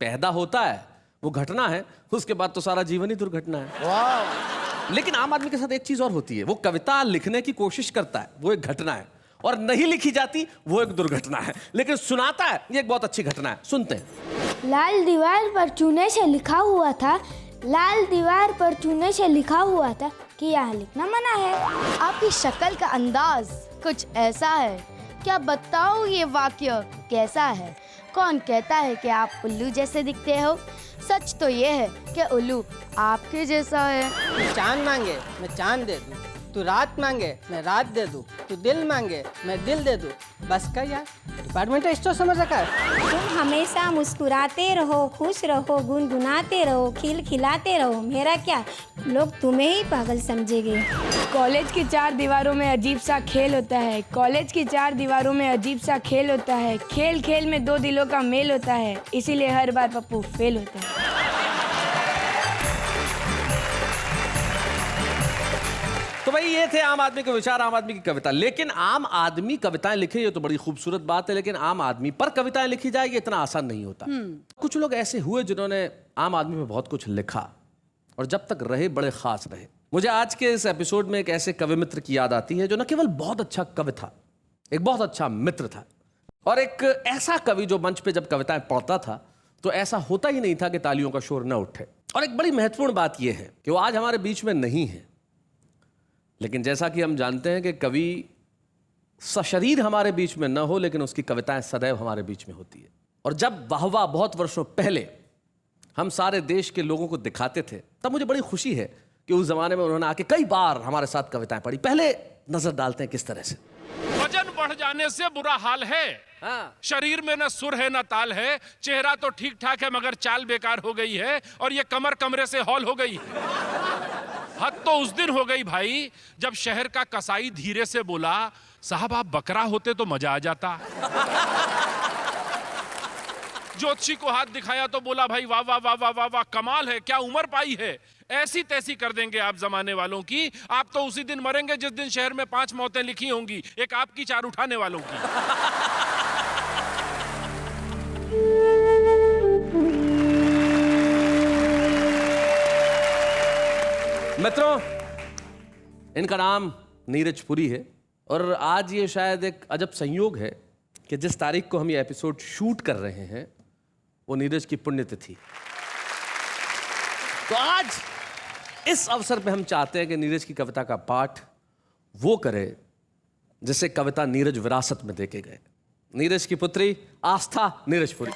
पैदा होता है वो घटना है, उसके बाद तो सारा जीवन ही दुर्घटना है। लेकिन आम आदमी के साथ एक चीज और होती है, वो कविता लिखने की कोशिश करता है, वो एक घटना है, और नहीं लिखी जाती वो एक दुर्घटना है। लेकिन सुनाता है, ये एक बहुत अच्छी घटना है। सुनते हैं। लाल दीवार पर चूने से लिखा हुआ था, लाल दीवार पर चूने से लिखा हुआ था कि यहाँ लिखना मना है। आपकी शक्ल का अंदाज कुछ ऐसा है, क्या बताओ ये वाक्य कैसा है? कौन कहता है कि आप उल्लू जैसे दिखते हो? सच तो ये है कि उल्लू आपके जैसा है। तू चांद मांगे मैं चांद दे दूं, तू रात मांगे मैं रात दे दूं, तू दिल मांगे मैं दिल दे दूं। बस कर यार, डिपार्टमेंटल स्टोर समझ रखा है। तुम हमेशा मुस्कुराते रहो, खुश रहो, गुनगुनाते रहो, खिलखिलाते रहो। मेरा क्या, लोग तुम्हें ही पागल समझेंगे। कॉलेज की 4 दीवारों में अजीब सा खेल होता है। कॉलेज की 4 दीवारों में अजीब सा खेल होता है। खेल खेल में 2 दिलों का मेल होता है, इसीलिए हर बार पप्पू फेल होता है। तो भाई ये थे आम आदमी के विचार, आम आदमी की कविता। लेकिन आम आदमी कविताएं लिखे ये तो बड़ी खूबसूरत बात है, लेकिन आम आदमी पर कविताएं लिखी जाए ये इतना आसान नहीं होता। कुछ लोग ऐसे हुए जिन्होंने आम आदमी में बहुत कुछ लिखा और जब तक रहे बड़े खास रहे। मुझे आज के इस एपिसोड में एक ऐसे कवि मित्र की याद आती है जो न केवल बहुत अच्छा कवि था, एक बहुत अच्छा मित्र था, और एक ऐसा कवि जो मंच पे जब कविताएं पढ़ता था तो ऐसा होता ही नहीं था कि तालियों का शोर न उठे। और एक बड़ी महत्वपूर्ण बात यह है कि वो आज हमारे बीच में नहीं है, लेकिन जैसा कि हम जानते हैं कि कवि सशरीर हमारे बीच में न हो लेकिन उसकी कविताएं सदैव हमारे बीच में होती है। और जब वाहवा बहुत वर्षों पहले हम सारे देश के लोगों को दिखाते थे तब मुझे बड़ी खुशी है कि उस जमाने में उन्होंने आके कई बार हमारे साथ कविताएं पढ़ी। पहले नजर डालते हैं किस तरह से। वजन बढ़ जाने से बुरा हाल है, शरीर में न सुर है न ताल है, चेहरा तो ठीक ठाक है मगर चाल बेकार हो गई है, और ये कमर कमरे से हॉल हो गई। हद तो उस दिन हो गई भाई जब शहर का कसाई धीरे से बोला, साहब आप बकरा होते तो मजा आ जाता। ज्योतिषी को हाथ दिखाया तो बोला, भाई वाह वाह वाह वाह वाह वाह, कमाल है, क्या उम्र पाई है, ऐसी तैसी कर देंगे आप जमाने वालों की। आप तो उसी दिन मरेंगे जिस दिन शहर में 5 मौतें लिखी होंगी, एक आपकी 4 उठाने वालों की। मित्रों, इनका नाम नीरज पुरी है और आज ये शायद एक अजब संयोग है कि जिस तारीख को हम ये एपिसोड शूट कर रहे हैं वो नीरज की पुण्यतिथि। तो आज इस अवसर पे हम चाहते हैं कि नीरज की कविता का पाठ वो करे जिसे कविता नीरज विरासत में देके गए। नीरज की पुत्री आस्था नीरज पुरी।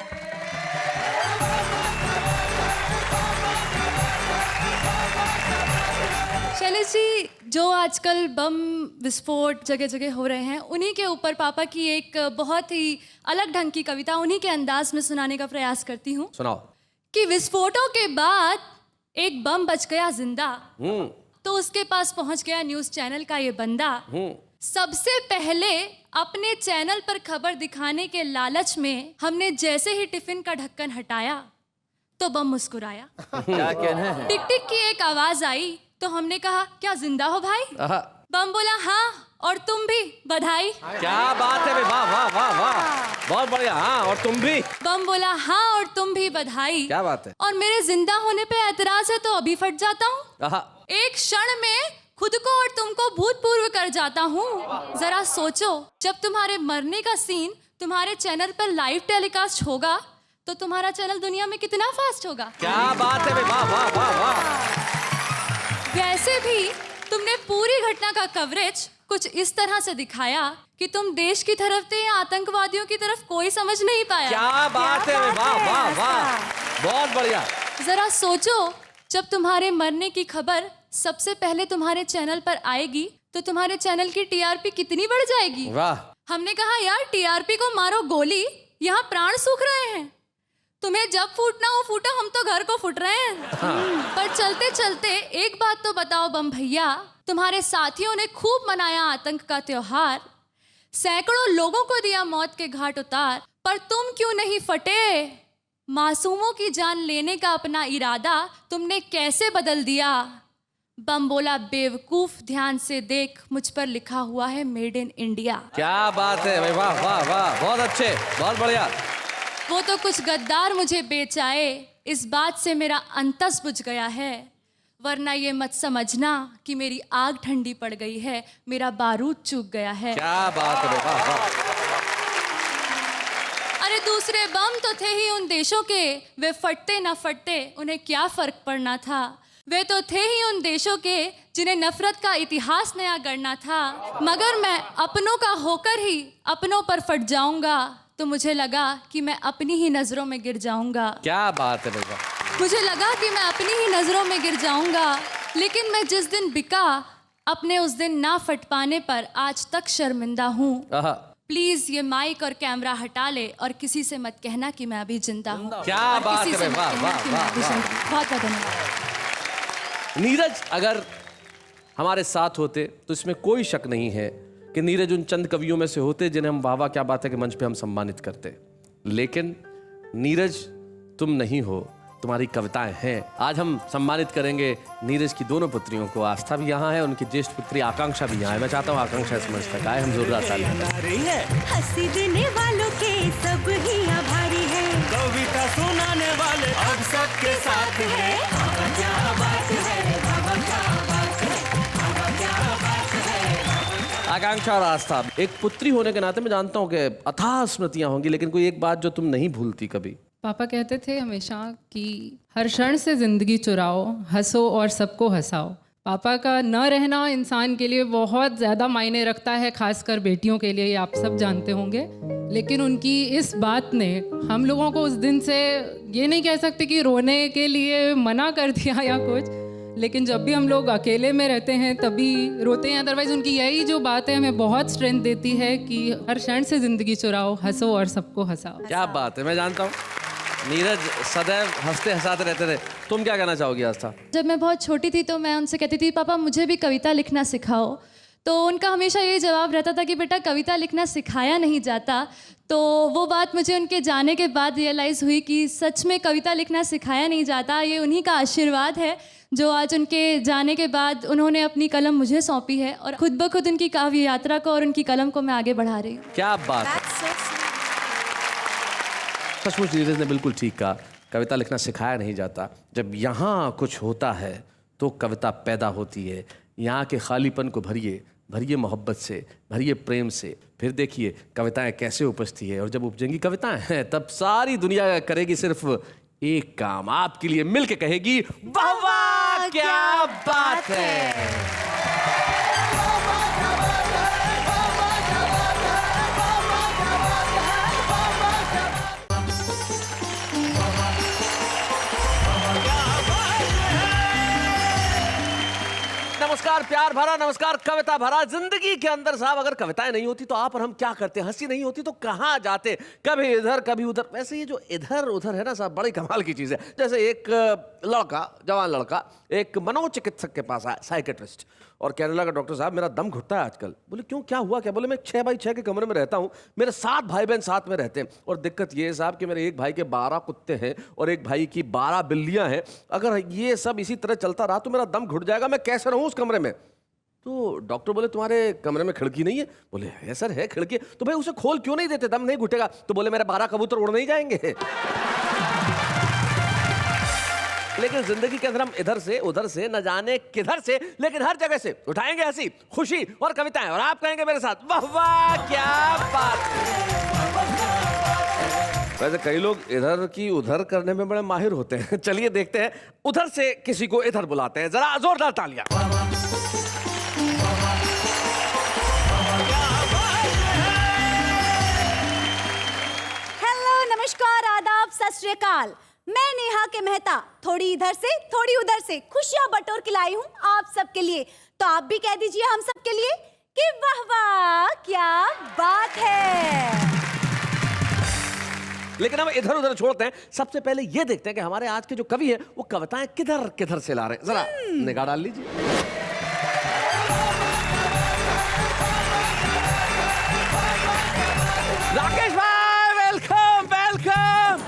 शैलेश जी, जो आजकल बम विस्फोट जगह जगह हो रहे हैं, उन्हीं के ऊपर पापा की एक बहुत ही अलग ढंग की कविता उन्हीं के अंदाज में सुनाने का प्रयास करती हूँ। सुनाओ। कि विस्फोटों के बाद एक बम बच गया जिंदा, तो उसके पास पहुंच गया न्यूज़ चैनल का ये बंदा। सबसे पहले अपने चैनल पर खबर दिखाने के लालच में हमने जैसे ही टिफिन का ढक्कन हटाया तो बम मुस्कुराया। क्या कहना है? टिक टिक की एक आवाज आई तो हमने कहा, क्या जिंदा हो भाई? बम बोला, हाँ, और तुम भी, बधाई। क्या बात है, वाह वाह वाह वाह, बहुत बढ़िया। हाँ, और तुम भी। बम बोला, हाँ, और तुम भी, बधाई। क्या बात है। और मेरे जिंदा होने पे एतराज है तो अभी फट जाता हूँ। एक क्षण में खुद को और तुमको भूतपूर्व कर जाता हूँ। जरा सोचो, जब तुम्हारे मरने का सीन तुम्हारे चैनल पर लाइव टेलीकास्ट होगा तो तुम्हारा चैनल दुनिया में कितना फास्ट होगा। क्या बात है, वाह वाह वाह वाह। वैसे भी तुमने पूरी घटना का कवरेज कुछ इस तरह से दिखाया कि तुम देश की तरफ थे या आतंकवादियों की तरफ कोई समझ नहीं पाया। क्या बात है, वाह वाह वाह, बहुत बढ़िया। जरा सोचो, जब तुम्हारे मरने की खबर सबसे पहले तुम्हारे चैनल पर आएगी तो तुम्हारे चैनल की टीआरपी कितनी बढ़ जाएगी। वाह। हमने कहा, यार टीआरपी को मारो गोली, यहाँ प्राण सूख रहे हैं, तुम्हें जब फूटना हो फूटो, हम तो घर को फूट रहे हैं। पर चलते चलते एक बात तो बताओ बम भैया, तुम्हारे साथियों ने खूब मनाया आतंक का त्योहार, सैकड़ों लोगों को दिया मौत के घाट उतार, पर तुम क्यों नहीं फटे? मासूमों की जान लेने का अपना इरादा तुमने कैसे बदल दिया? बम बोला, बेवकूफ, ध्यान से देख, मुझ पर लिखा हुआ है मेड इन इंडिया। क्या बात है, वाह वाह वाह, बहुत अच्छे, बहुत बढ़िया। वो तो कुछ गद्दार मुझे बेच आए, इस बात से मेरा अंतस बुझ गया है, वरना ये मत समझना कि मेरी आग ठंडी पड़ गई है, मेरा बारूद चूक गया है। क्या बात है, वाह वाह। अरे दूसरे बम तो थे ही उन देशों के, वे फटते न फटते उन्हें क्या फर्क पड़ना था। वे तो थे ही उन देशों के जिन्हें नफरत का इतिहास नया गढ़ना था, मगर मैं अपनों का होकर ही अपनों पर फट जाऊंगा, तो मुझे लगा कि मैं अपनी ही नज़रों में गिर जाऊंगा। क्या बात है बेटा। मुझे लगा कि मैं अपनी ही नज़रों में गिर जाऊंगा, लेकिन मैं जिस दिन बिका अपने उस दिन ना फट पाने पर आज तक शर्मिंदा हूँ। प्लीज ये माइक और कैमरा हटा ले और किसी से मत कहना कि मैं अभी जिंदा हूँ। क्या बात है, वाह वाह वाह। बहुत बहुत धन्यवाद। नीरज अगर हमारे साथ होते तो इसमें कोई शक नहीं है कि नीरज उन चंद कवियों में से होते जिन्हें हम वाह वाह क्या बात है कि मंच पे हम सम्मानित करते। लेकिन नीरज तुम नहीं हो, तुम्हारी कविताएं हैं। आज हम सम्मानित करेंगे नीरज की दोनों पुत्रियों को। आस्था भी यहाँ है, उनकी ज्येष्ठ पुत्री आकांक्षा भी यहाँ है। मैं चाहता हूँ आकांक्षा इस मंच तक आए, हम जोरदार ताली बजाएं। हंसी देने वालों के सब ही आभारी है, कविता सुनाने वाले अब सबके साथ है। क्या बात है, क्या बात है, क्या बात है। आकांक्षा और आस्था, एक पुत्री होने के नाते मैं जानता हूँ कि अथाह स्मृतियां होंगी, लेकिन कोई एक बात जो तुम नहीं भूलती कभी? पापा कहते थे हमेशा कि हर क्षण से ज़िंदगी चुराओ, हंसो और सबको हंसाओ। पापा का न रहना इंसान के लिए बहुत ज़्यादा मायने रखता है, खासकर बेटियों के लिए, ये आप सब जानते होंगे। लेकिन उनकी इस बात ने हम लोगों को उस दिन से ये नहीं कह सकते कि रोने के लिए मना कर दिया या कुछ, लेकिन जब भी हम लोग अकेले में रहते हैं तभी रोते हैं। अदरवाइज़ उनकी यही जो बात है हमें बहुत स्ट्रेंथ देती है कि हर क्षण से ज़िंदगी चुराओ, हंसो और सबको हंसाओ। क्या बात है, मैं जानता हूँ नीरज सदैव हंसते हंसाते रहते थे। तुम क्या कहना चाहोगी आस्था? जब मैं बहुत छोटी थी तो मैं उनसे कहती थी पापा मुझे भी कविता लिखना सिखाओ, तो उनका हमेशा यही जवाब रहता था कि बेटा कविता लिखना सिखाया नहीं जाता। तो वो बात मुझे उनके जाने के बाद रियलाइज़ हुई कि सच में कविता लिखना सिखाया नहीं जाता। ये उन्हीं का आशीर्वाद है जो आज उनके जाने के बाद उन्होंने अपनी कलम मुझे सौंपी है और खुद ब खुद उनकी काव्य यात्रा को और उनकी कलम को मैं आगे बढ़ा रही हूँ। क्या बात है, सचमुच नीरज ने बिल्कुल ठीक कहा, कविता लिखना सिखाया नहीं जाता। जब यहाँ कुछ होता है तो कविता पैदा होती है। यहाँ के खालीपन को भरिए, भरिए मोहब्बत से, भरिए प्रेम से, फिर देखिए कविताएं कैसे उपजती है। और जब उपजेंगी कविताएं हैं तब सारी दुनिया करेगी सिर्फ एक काम, आपके लिए मिलके कहेगी वाह वाह क्या बात है। नमस्कार प्यार भरा, नमस्कार कविता भरा जिंदगी के अंदर साहब। अगर कविताएं नहीं होती तो आप और हम क्या करते, हंसी नहीं होती तो कहाँ जाते, कभी इधर कभी उधर। वैसे ये जो इधर उधर है ना साहब, बड़ी कमाल की चीज़ है। जैसे एक लड़का, जवान लड़का एक मनोचिकित्सक के पास आया, साइकेट्रिस्ट, और कहने लगा डॉक्टर साहब मेरा दम घुटता है आजकल। बोले क्यों, क्या हुआ क्या? बोले मैं 6 बाई 6 के कमरे में रहता हूँ, मेरे 7 भाई बहन साथ में रहते हैं, और दिक्कत ये है साहब कि मेरे एक भाई के 12 कुत्ते हैं और एक भाई की 12 बिल्लियाँ हैं। अगर ये सब इसी तरह चलता रहा तो मेरा दम घुट जाएगा, मैं कैसे रहूँ उस कमरे में? तो डॉक्टर बोले तुम्हारे कमरे में खिड़की नहीं है? बोले है सर है खिड़की। तो भाई उसे खोल क्यों नहीं देते, दम नहीं घुटेगा? तो बोले मेरे 12 कबूतर उड़ नहीं जाएंगे। लेकिन जिंदगी के अंदर हम इधर से उधर से न जाने किधर से, लेकिन हर जगह से उठाएंगे हंसी, खुशी और कविताएं, और आप कहेंगे मेरे साथ वाह वाह क्या बात। वैसे कई लोग इधर की उधर करने में बड़े माहिर होते हैं। चलिए देखते हैं, उधर से किसी को इधर बुलाते हैं, जरा जोरदार तालियां। हेलो, नमस्कार, आदाब, सत श्री अकाल। मैं नेहा के मेहता, थोड़ी इधर से थोड़ी उधर से खुशियां बटोर के लाई हूँ आप सबके लिए। तो आप भी कह दीजिए हम सबके लिए कि वाह वाह क्या बात है। लेकिन हम इधर उधर छोड़ते हैं, सबसे पहले ये देखते हैं कि हमारे आज के जो कवि हैं वो कविताएं किधर किधर से ला रहे हैं। जरा निगाह डाल लीजिए। राकेश भाई वेलकम वेलकम।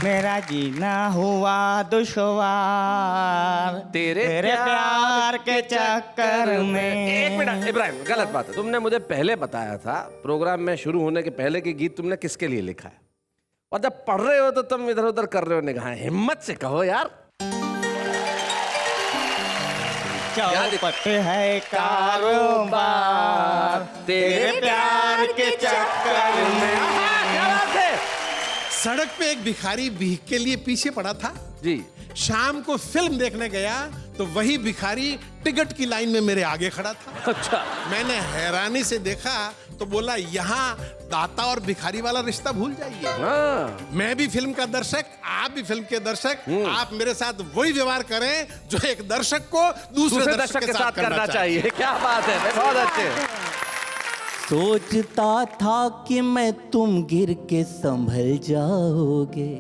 मेरा जीना हुआ दुश्वार तेरे प्यार के चक्कर में। एक मिनट इब्राहिम, गलत बात है। तुमने मुझे पहले बताया था प्रोग्राम में शुरू होने के पहले कि गीत तुमने किसके लिए लिखा है, और जब पढ़ रहे हो तो तुम इधर उधर कर रहे हो निगाहें। हिम्मत से कहो यार। चौपट है कारोबार तेरे प्यार के चक्कर में। सड़क पे एक भिखारी भीख के लिए पीछे पड़ा था। जी। शाम को फिल्म देखने गया तो वही भिखारी टिकट की लाइन में मेरे आगे खड़ा था। अच्छा। मैंने हैरानी से देखा तो बोला, यहाँ दाता और भिखारी वाला रिश्ता भूल जाइए। मैं भी फिल्म का दर्शक, आप भी फिल्म के दर्शक, आप मेरे साथ वही व्यवहार करें जो एक दर्शक को दूसरे दर्शक के साथ करना चाहिए। क्या बात है, बहुत अच्छे। सोचता था कि मैं तुम गिर के संभल जाओगे,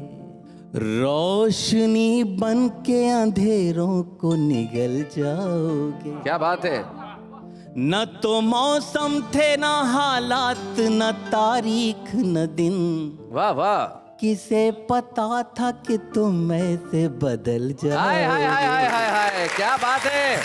रोशनी बन के अंधेरों को निगल जाओगे। क्या बात है। न तो मौसम थे, न हालात, न तारीख, न दिन। वाह वाह। किसे पता था कि तुम ऐसे बदल जाओगे। हाय हाय हाय हाय हाय हाय, क्या बात है।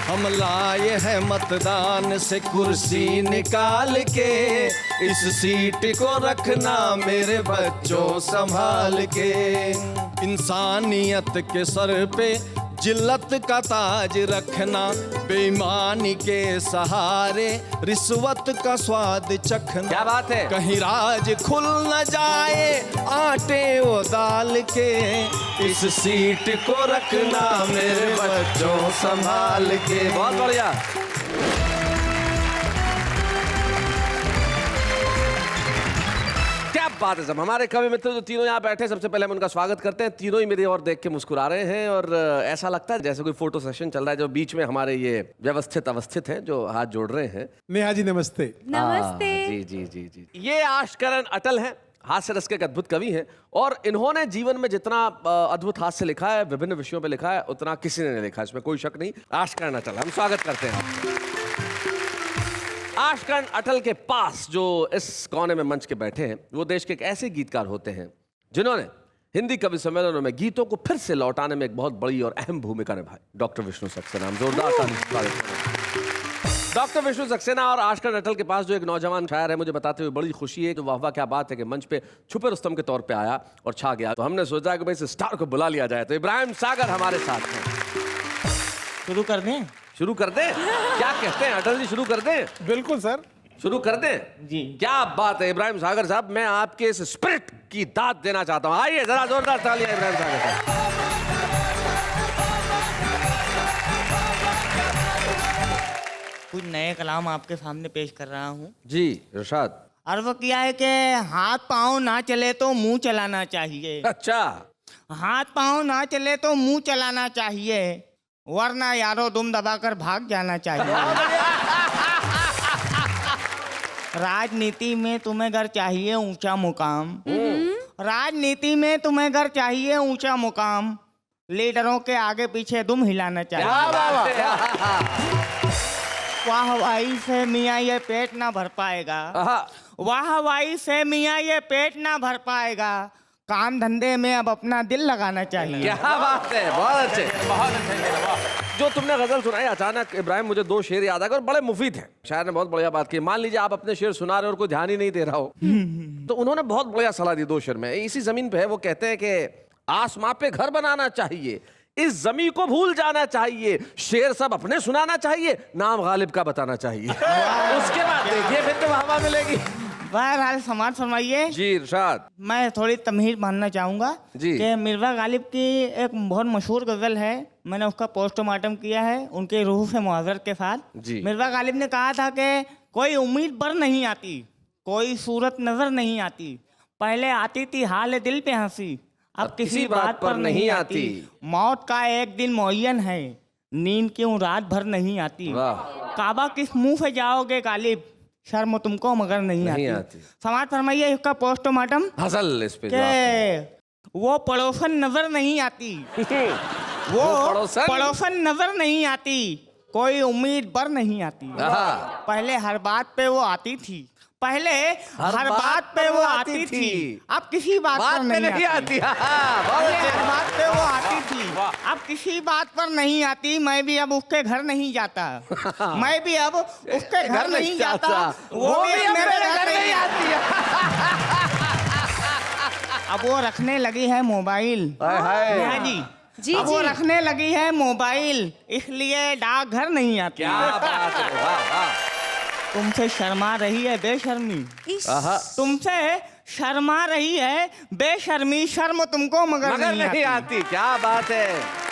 हम लाए हैं मतदान से कुर्सी निकाल के, इस सीट को रखना मेरे बच्चों संभाल के। इंसानियत के सर पे जिल्लत का ताज रखना, बेईमानी के सहारे रिश्वत का स्वाद चखना। क्या बात है। कहीं राज खुल न जाए आटे वो दाल के, इस सीट को रखना मेरे बच्चों संभाल के। बहुत बढ़िया। क्या बात है। सब हमारे कवि मित्र जो तीनों यहाँ बैठे, सबसे पहले हम उनका स्वागत करते हैं। तीनों ही मेरी ओर देख के मुस्कुरा रहे हैं और ऐसा लगता है जैसे कोई फोटो सेशन चल रहा है। जो बीच में हमारे ये व्यवस्थित अवस्थित हैं जो हाथ जोड़ रहे हैं। नेहा जी नमस्ते। नमस्ते। जी जी जी जी। ये आशकरण अटल हैं, हास्य रस के एक अद्भुत कवि हैं और इन्होंने जीवन में जितना अद्भुत हास्य लिखा है, विभिन्न विषयों पे लिखा है, उतना किसी ने नहीं लिखा, इसमें कोई शक नहीं। आशकरण अटल, हम स्वागत करते हैं। आशकरण अटल के पास जो इस कोने में मंच के बैठे हैं, वो देश के एक ऐसे गीतकार होते हैं जिन्होंने हिंदी कवि सम्मेलनों में गीतों को फिर से लौटाने में एक बहुत बड़ी और अहम भूमिका निभाई। डॉक्टर विष्णु सक्सेना। हम जोरदार ताली। डॉक्टर विष्णु सक्सेना और आशकरण अटल के पास जो एक नौजवान शायर है, मुझे बताते हुए बड़ी खुशी है। तो वाह वाह, क्या बात है कि मंच पे छुपे रुस्तम के तौर पे आया और छा गया। तो हमने सोचा कि भाई इस स्टार को बुला लिया जाए। तो इब्राहिम सागर हमारे साथ हैं। शुरू कर दें? शुरू कर दें? क्या कहते हैं अटल जी, शुरू कर दें? बिल्कुल सर, शुरू कर दें जी। क्या बात है इब्राहिम सागर साहब, मैं आपके इस स्पिरिट की दाद देना चाहता हूं। आइए जरा जोरदार तालियां इब्राहिम सागर साहब। कुछ नए कलाम आपके सामने पेश कर रहा हूँ। जी इरशाद। अर्ज किया है कि हाथ पाँव ना चले तो मुंह चलाना चाहिए। अच्छा। हाथ पाँव ना चले तो मुंह चलाना चाहिए, वरना यारो दुम दबाकर भाग जाना चाहिए। राजनीति में तुम्हें घर चाहिए ऊंचा मुकाम, राजनीति में तुम्हें घर चाहिए ऊंचा मुकाम, लीडरों के आगे पीछे दुम हिलाना चाहिए। वाहवाही से मियाँ ये पेट ना भर पाएगा, वाहवाही से मियाँ ये पेट ना भर पाएगा, काम धंधे में अब अपना दिल लगाना चाहिए। क्या बात है, बहुत अच्छे, बहुत अच्छे। जो तुमने गजल सुनाई अचानक इब्राहिम, मुझे दो शेर याद आ गए और बड़े मुफीद हैं। शायर ने बहुत बढ़िया बात की। मान लीजिए आप अपने शेर सुना रहे हो और कोई ध्यान ही नहीं दे रहा हो, तो उन्होंने बहुत बढ़िया सलाह दी दो शेर में। इसी जमीन पे है, वो कहते हैं कि आसमां पे घर बनाना चाहिए, इस जमीन को भूल जाना चाहिए, शेर सब अपने सुनाना चाहिए, नाम गालिब का बताना चाहिए। उसके बाद देखिए फिर तो हवा मिलेगी। बहरहाल समाज फरमाइए। जी इरशाद। मैं थोड़ी तमहीर मानना चाहूँगा कि मिर्ज़ा गालिब की एक बहुत मशहूर गज़ल है, मैंने उसका पोस्टमार्टम किया है उनके रूह से मुआज़र के साथ। मिर्ज़ा गालिब ने कहा था कि कोई उम्मीद पर नहीं आती, कोई सूरत नज़र नहीं आती, पहले आती थी हाल दिल पे हंसी, अब किसी बात पर नहीं आती, मौत का एक दिन मुअय्यन है, नींद क्यों रात भर नहीं आती, काबा किस मुंह से जाओगे गालिब, शर्म तुमको मगर नहीं आती। समाज फरमाइए इसका पोस्टमार्टम। हसल इस पे वो पड़ोसन नजर नहीं आती, वो पड़ोसन नजर नहीं आती, कोई उम्मीद पर नहीं आती, पहले हर बात पे वो आती थी, पहले हर बात पे वो आती थी, अब किसी बात पर नहीं आती। पहले हर बात पे वो आती थी, अब किसी बात पर नहीं आती, मैं भी अब उसके घर नहीं जाता, मैं भी अब उसके घर नहीं जाता, वो भी मेरे घर नहीं आती। अब वो रखने लगी है मोबाइल। जी अब वो रखने लगी है मोबाइल, इसलिए डाकघर नहीं आती। तुमसे शर्मा रही है बेशर्मी, तुमसे शर्मा रही है बेशर्मी, शर्म तुमको मगर नहीं आती। क्या बात है।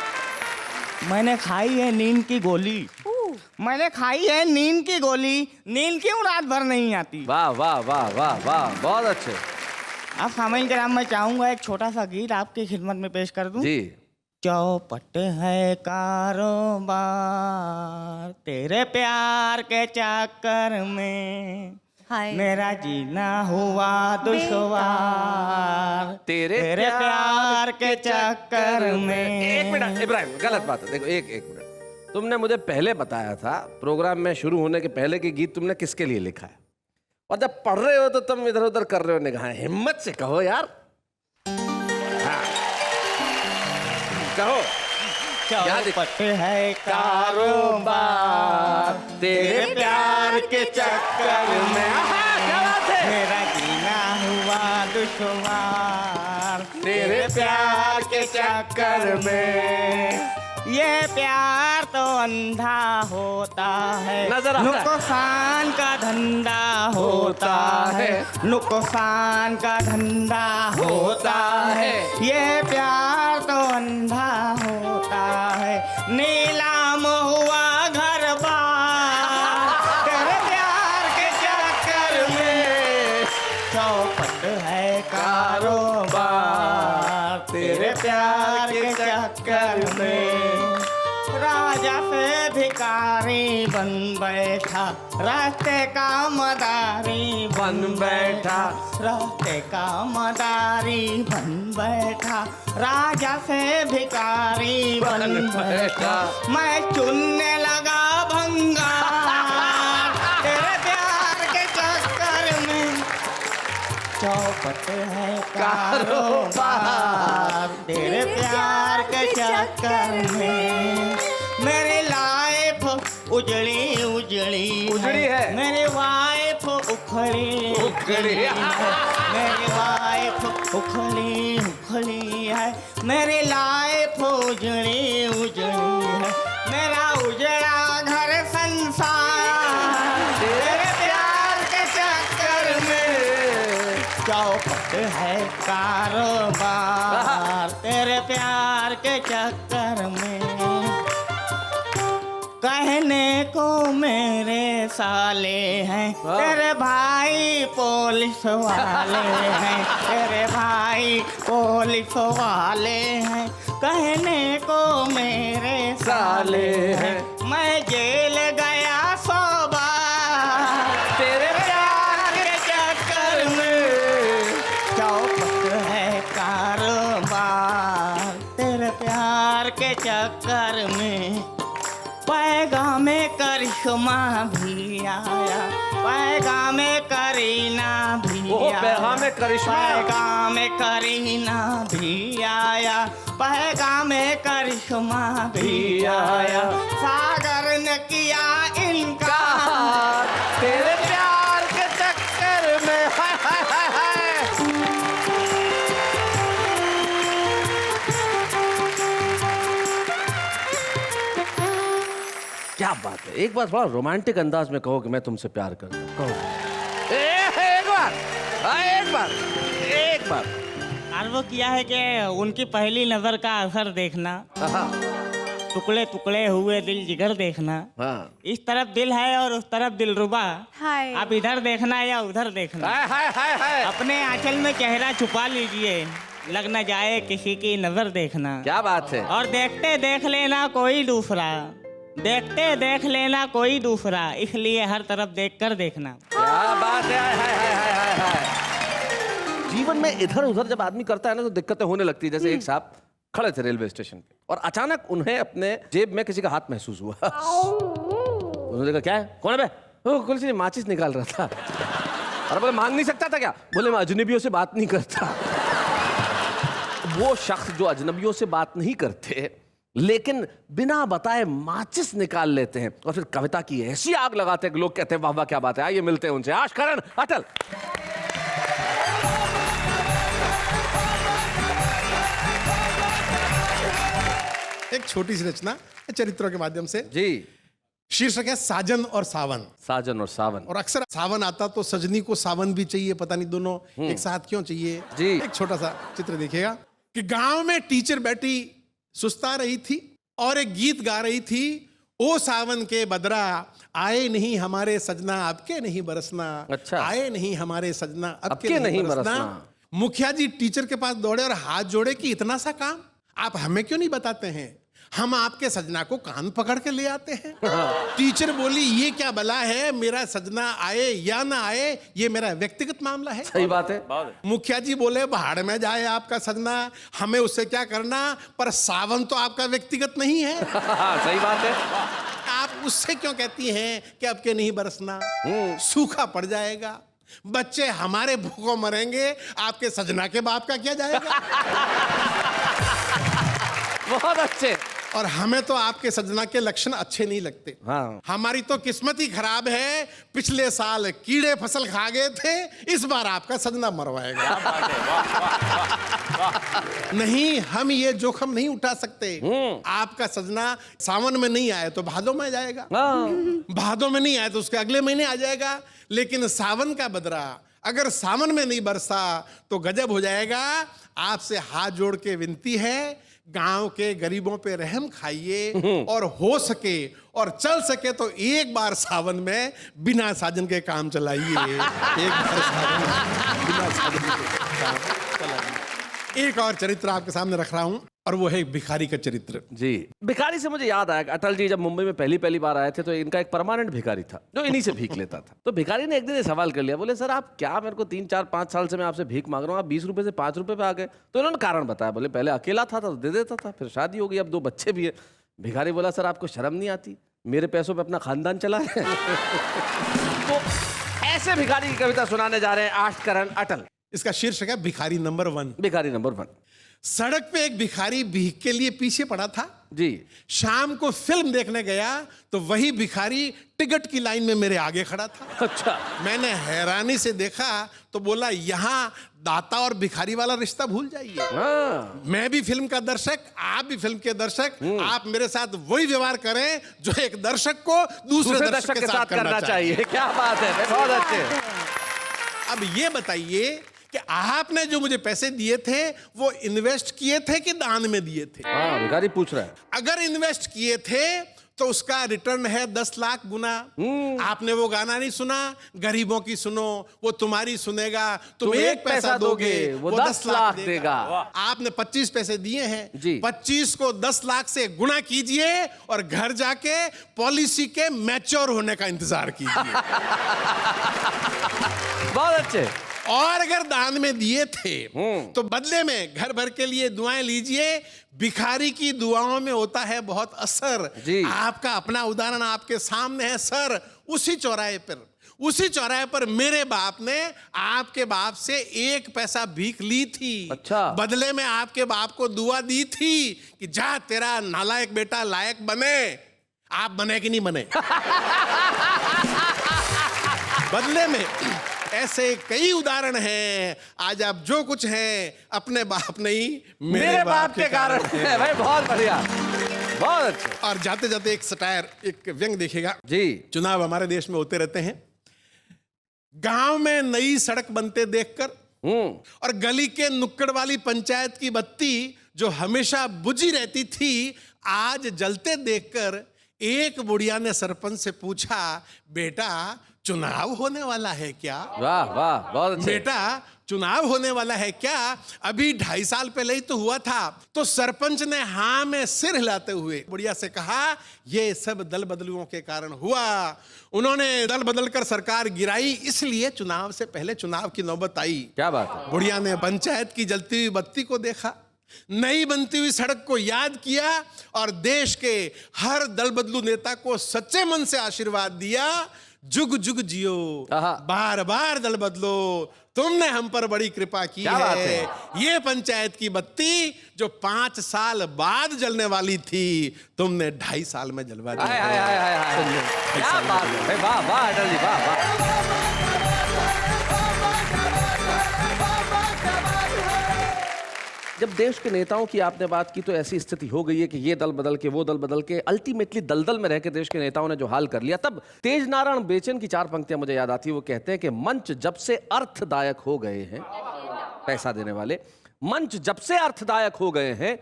मैंने खाई है नींद की गोली, मैंने खाई है नींद की गोली, नींद क्यों रात भर नहीं आती। वाह वाह वाह वाह वाह, बहुत अच्छे। अब सामाइन कराम मैं चाहूंगा एक छोटा सा गीत आपकी खिदमत में पेश कर दूं। जी। चौपट है कारोबार तेरे प्यार के चक्कर में, मेरा जीना हुआ दुश्वार तेरे प्यार के चक्कर में। एक मिनट इब्राहिम, गलत बात है। देखो एक मिनट, तुमने मुझे पहले बताया था प्रोग्राम में शुरू होने के पहले कि गीत तुमने किसके लिए लिखा है, और जब पढ़ रहे हो तो तुम इधर उधर कर रहे हो निगाहें। हिम्मत से कहो यार। हाँ। कहो। चौपट है कारोबार तेरे प्यार के चक्कर में, क्या बात है। मेरा जीना हुआ दुश्वार तेरे प्यार के चक्कर में। ये प्यार तो अंधा होता है, नजर आता है। नुकसान का धंधा होता है, नुकसान का धंधा होता है। ये प्यार तो अंधा होता है, नीलाम हुआ घर बार तेरे प्यार के चक्कर में। चौपट है कारोबार तेरे प्यार के चक्कर में। राजा से भिखारी बन बैठा, रास्ते का मदारी बन बैठा, रास्ते का मदारी बन बैठा, राजा से भिखारी बन बैठा। मैं चुनने लगा भंगा तेरे प्यार के चक्कर में। चौपट है कारोबार तेरे प्यार के चक्कर में। मेरी लाइफ उजड़ी उजड़ी है, मेरी वाइफ उखड़ी उखड़ी है, मेरी वाइफ उखड़ी उखड़ी है, मेरी लाइफ उजड़ी उजड़ी है, मेरा उजड़ा घर संसार तेरे प्यार के चक्कर में। चौपट है कारोबार तेरे प्यार के चक्कर में। कहने को मेरे साले हैं, तेरे भाई पुलिस वाले हैं, तेरे भाई पुलिस वाले हैं। कहने को मेरे साले हैं, मैं जेल गया 100 बार तेरे प्यार के चक्कर में। चौपट है कारोबार तेरे प्यार के चक्कर में। पैगामे करिश्मा भी आया, पैगामे करीना भी आया, पैगामे करिश्मा, पैगामे करीना भी आया, पैगामे करिश्मा भी आया। सागर ने किया इनकार तेरे प्यार के चक्कर में। हाय हाय हाय हाय। क्या बात है। एक बार थोड़ा रोमांटिक अंदाज में कहो कि मैं तुमसे प्यार करता हूँ। कहो एक बार, एक बार। और वो किया है कि उनकी पहली नजर का असर देखना, टुकड़े टुकड़े हुए दिल जिगर देखना। इस तरफ दिल है और उस तरफ दिलरुबा, आप इधर देखना या उधर देखना। अपने आंचल में चेहरा छुपा लीजिए, लग न जाए किसी की नजर देखना। क्या बात है। और देखते देख लेना कोई दूसरा, देखते देख लेना कोई दूसरा, इसलिए हर तरफ देखकर देखना। क्या बात है। हाय हाय हाय हाय हाय। जीवन में इधर उधर जब आदमी करता है ना तो दिक्कतें होने लगती है। जैसे एक साहब खड़े थे रेलवे स्टेशन पे और अचानक उन्हें अपने जेब में किसी का हाथ महसूस हुआ। उन्होंने कहा क्या है, कौन है बे? कुछ नहीं, माचिस निकाल रहा था। और बोले मांग नहीं सकता था क्या? बोले मैं अजनबियों से बात नहीं करता। वो शख्स जो अजनबियों से बात नहीं करते लेकिन बिना बताए माचिस निकाल लेते हैं और फिर कविता की ऐसी आग लगाते हैं कि लोग कहते हैं वाह वाह क्या बात है। आइए मिलते हैं उनसे। आशकरण अटल। एक छोटी सी रचना चरित्रों के माध्यम से। जी। शीर्षक है साजन और सावन। साजन और सावन। और अक्सर सावन आता तो सजनी को सावन भी चाहिए, पता नहीं दोनों एक साथ क्यों चाहिए जी। एक छोटा सा चित्र देखिएगा कि गांव में टीचर बैठी सुस्ता रही थी और एक गीत गा रही थी, ओ सावन के बदरा आए नहीं हमारे सजना अब के नहीं बरसना। अच्छा। आए नहीं हमारे सजना अब के नहीं बरसना। मुखिया जी टीचर के पास दौड़े और हाथ जोड़े कि इतना सा काम आप हमें क्यों नहीं बताते हैं, हम आपके सजना को कान पकड़ के ले आते हैं। टीचर बोली ये क्या बला है, मेरा सजना आए या ना आए ये मेरा व्यक्तिगत मामला है। सही बात है। मुखिया जी बोले भाड़ में जाए आपका सजना, हमें उससे क्या करना, पर सावन तो आपका व्यक्तिगत नहीं है। सही बात है। आप उससे क्यों कहती हैं कि अब के नहीं बरसना, सूखा पड़ जाएगा, बच्चे हमारे भूखों मरेंगे, आपके सजना के बाप का क्या जाएगा। बहुत अच्छे। और हमें तो आपके सजना के लक्षण अच्छे नहीं लगते। हाँ। हमारी तो किस्मत ही खराब है, पिछले साल कीड़े फसल खा गए थे, इस बार आपका सजना मरवाएगा। नहीं, हम ये जोखम नहीं उठा सकते। आपका सजना सावन में नहीं आए तो भादों में जाएगा, भादों में नहीं आए तो उसके अगले महीने आ जाएगा, लेकिन सावन का बदरा अगर सावन में नहीं बरसा तो गजब हो जाएगा। आपसे हाथ जोड़ के विनती है, गांव के गरीबों पे रहम खाइए और हो सके और चल सके तो एक बार सावन में बिना साजन के काम चलाइए। एक बार सावन बिना साजन के काम चलाइए। एक और चरित्र आपके सामने रख रहा हूं और वो है भिखारी का चरित्र। जी, भिखारी से मुझे याद आया, अटल जी जब मुंबई में पहली बार आए थे तो इनका एक परमानेंट भिखारी था जो इन्हीं से भीख लेता था। तो भिखारी ने एक दिन ये सवाल कर लिया, बोले सर आप क्या मेरे को 3, 4, 5 साल से मैं आपसे भीख मांग रहा हूँ, आप 20 रुपए से 5 रुपए पे आ गए। तो इन्होंने कारण बताया, बोले पहले अकेला था तो दे देता था, फिर शादी हो गई, अब 2 बच्चे भी है। भिखारी बोला सर आपको शर्म नहीं आती, मेरे पैसों पे अपना खानदान चला है। तो ऐसे भिखारी की कविता सुनाने जा रहे हैं आष्टकरण अटल। इसका शीर्षक है भिखारी नंबर 1। भिखारी नंबर 1। सड़क पे एक भिखारी भीख के लिए पीछे पड़ा था जी। शाम को फिल्म देखने गया तो वही भिखारी टिकट की लाइन में मेरे आगे खड़ा था। अच्छा। मैंने हैरानी से देखा तो बोला यहाँ दाता और भिखारी वाला रिश्ता भूल जाइए। मैं भी फिल्म का दर्शक, आप भी फिल्म के दर्शक, आप मेरे साथ वही व्यवहार करें जो एक दर्शक को दूसरे दर्शक के साथ करना चाहिए। क्या बात है, बहुत अच्छे। अब ये बताइए कि आपने जो मुझे पैसे दिए थे वो इन्वेस्ट किए थे कि दान में दिए थे? भिखारी पूछ रहा है। अगर इन्वेस्ट किए थे तो उसका रिटर्न है 10 लाख गुना। आपने वो गाना नहीं सुना, गरीबों की सुनो वो तुम्हारी सुनेगा, तुम 1 पैसा दोगे वो 10 लाख देगा। आपने 25 पैसे दिए हैं, 25 को 10 लाख से गुना कीजिए और घर जाके पॉलिसी के मैच्योर होने का इंतजार कीजिए। बहुत अच्छे। और अगर दान में दिए थे तो बदले में घर भर के लिए दुआएं लीजिए। भिखारी की दुआओं में होता है बहुत असर। आपका अपना उदाहरण आपके सामने है सर। उसी चौराहे पर मेरे बाप ने आपके बाप से 1 पैसा भीख ली थी। अच्छा। बदले में आपके बाप को दुआ दी थी कि जा तेरा नालायक बेटा लायक बने। आप बने कि नहीं बने? बदले में ऐसे कई उदाहरण हैं। आज आप जो कुछ हैं अपने बाप नहीं मेरे बाप के कारण है। भाई बहुत बढ़िया, बहुत अच्छा। और जाते जाते एक सटायर, एक व्यंग देखेगा जी। चुनाव हमारे देश में होते रहते हैं। गांव में नई सड़क बनते देखकर और गली के नुक्कड़ वाली पंचायत की बत्ती जो हमेशा बुझी रहती थी आज जलते देखकर एक बुढ़िया ने सरपंच से पूछा, बेटा चुनाव होने वाला है क्या? वाह वाह, बहुत अच्छे। बेटा चुनाव होने वाला है क्या? अभी 2.5 साल पहले ही तो हुआ था। तो सरपंच ने हाँ में सिर हिलाते हुए बुढ़िया से कहा, ये सब दल बदलुओं के कारण हुआ। उन्होंने दल बदल कर सरकार गिराई, इसलिए चुनाव से पहले चुनाव की नौबत आई। क्या बात है। बुढ़िया ने पंचायत की जलती हुई बत्ती को देखा, नई बनती हुई सड़क को याद किया और देश के हर दल बदलू नेता को सच्चे मन से आशीर्वाद दिया, जुग जुग जियो, बार बार दल बदलो, तुमने हम पर बड़ी कृपा की है। ये पंचायत की बत्ती जो 5 साल बाद जलने वाली थी तुमने 2.5 साल में जलवा दी। क्या बात है, वाह वाह अटल जी, वाह वाह। जब देश के नेताओं की आपने बात की तो ऐसी स्थिति हो गई है कि ये दल बदल के वो दल बदल के अल्टीमेटली दलदल में रह के देश के नेताओं ने जो हाल कर लिया, तब तेज नारायण बेचन की 4 पंक्तियां मुझे याद आती है। वो कहते हैं कि मंच जब से अर्थदायक हो गए हैं, पैसा देने वाले मंच जब से अर्थदायक हो गए हैं,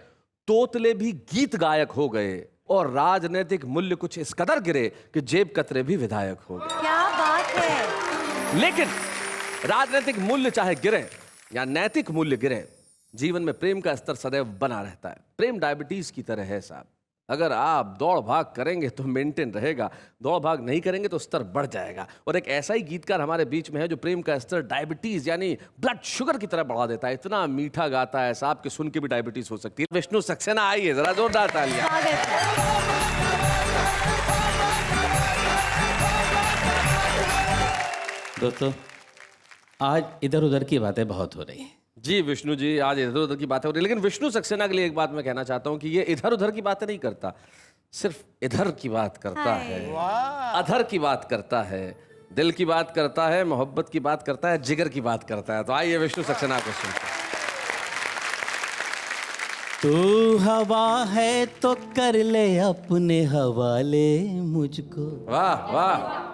तोतले भी गीत गायक हो गए और राजनीतिक मूल्य कुछ इस कदर गिरे कि जेब कतरे भी विधायक हो गए। क्या बात है। लेकिन राजनीतिक मूल्य चाहे गिरे या नैतिक मूल्य गिरे, जीवन में प्रेम का स्तर सदैव बना रहता है। प्रेम डायबिटीज की तरह है साहब, अगर आप दौड़ भाग करेंगे तो मेंटेन रहेगा, दौड़ भाग नहीं करेंगे तो स्तर बढ़ जाएगा। और एक ऐसा ही गीतकार हमारे बीच में है जो प्रेम का स्तर डायबिटीज यानी ब्लड शुगर की तरह बढ़ा देता है। इतना मीठा गाता है साहब कि सुन के भी डायबिटीज हो सकती है। विष्णु सक्सेना, आइए जरा जोरदार तालियां। दोस्तों, आज इधर उधर की बातें बहुत हो रही हैं। जी विष्णु जी, आज इधर उधर की बातें हो रही है, लेकिन विष्णु सक्सेना के लिए एक बात मैं कहना चाहता हूं कि ये इधर उधर की बातें नहीं करता, सिर्फ इधर की बात करता है, अधर की बात करता है, दिल की बात करता है, मोहब्बत की बात करता है, जिगर की बात करता है। तो आइए विष्णु सक्सेना को सुनते हैं। तू हवा है तो कर ले अपने हवाले मुझको। वाह वाह।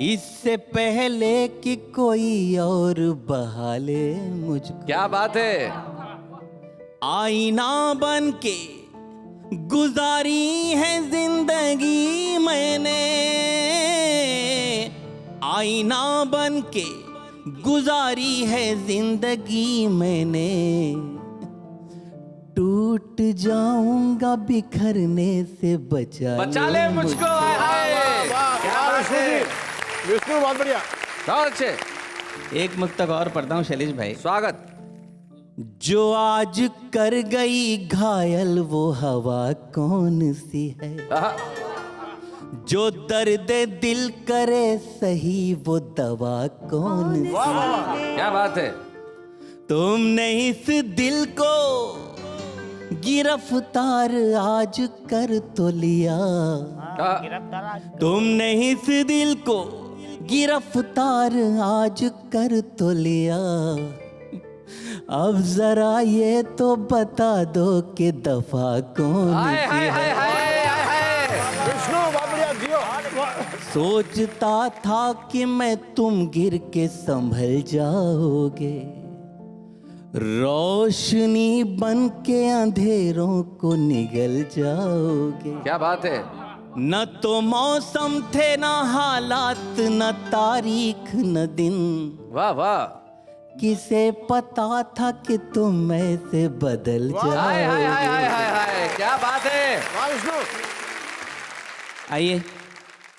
इससे पहले कि कोई और बहाले मुझको। क्या बात है। आईना बन के गुजारी है जिंदगी मैंने, आईना बन के गुजारी है जिंदगी मैंने, टूट जाऊंगा बिखरने से बचा ले मुझको। क्या बात है विष्णु, बहुत बढ़िया, बहुत अच्छे। एक मुक्तक और पढ़ता हूँ शैलेश भाई। स्वागत। जो आज कर गई घायल वो हवा कौन सी है, जो दर्द दिल करे सही वो दवा कौन सी है। क्या बात है। तुमने इस दिल को गिरफ्तार आज कर तो लिया, तुमने इस दिल को गिरफ्तार आज कर तो लिया, अब जरा ये तो बता दो कि दफा कौन सी है। सोचता था कि मैं तुम गिर के संभल जाओगे, रोशनी बन के अंधेरों को निगल जाओगे। क्या बात है। न तो मौसम थे न हालात न तारीख न दिन, वाह वाह। किसे पता था कि तुम ऐसे बदल जाओगे। क्या बात है। आइए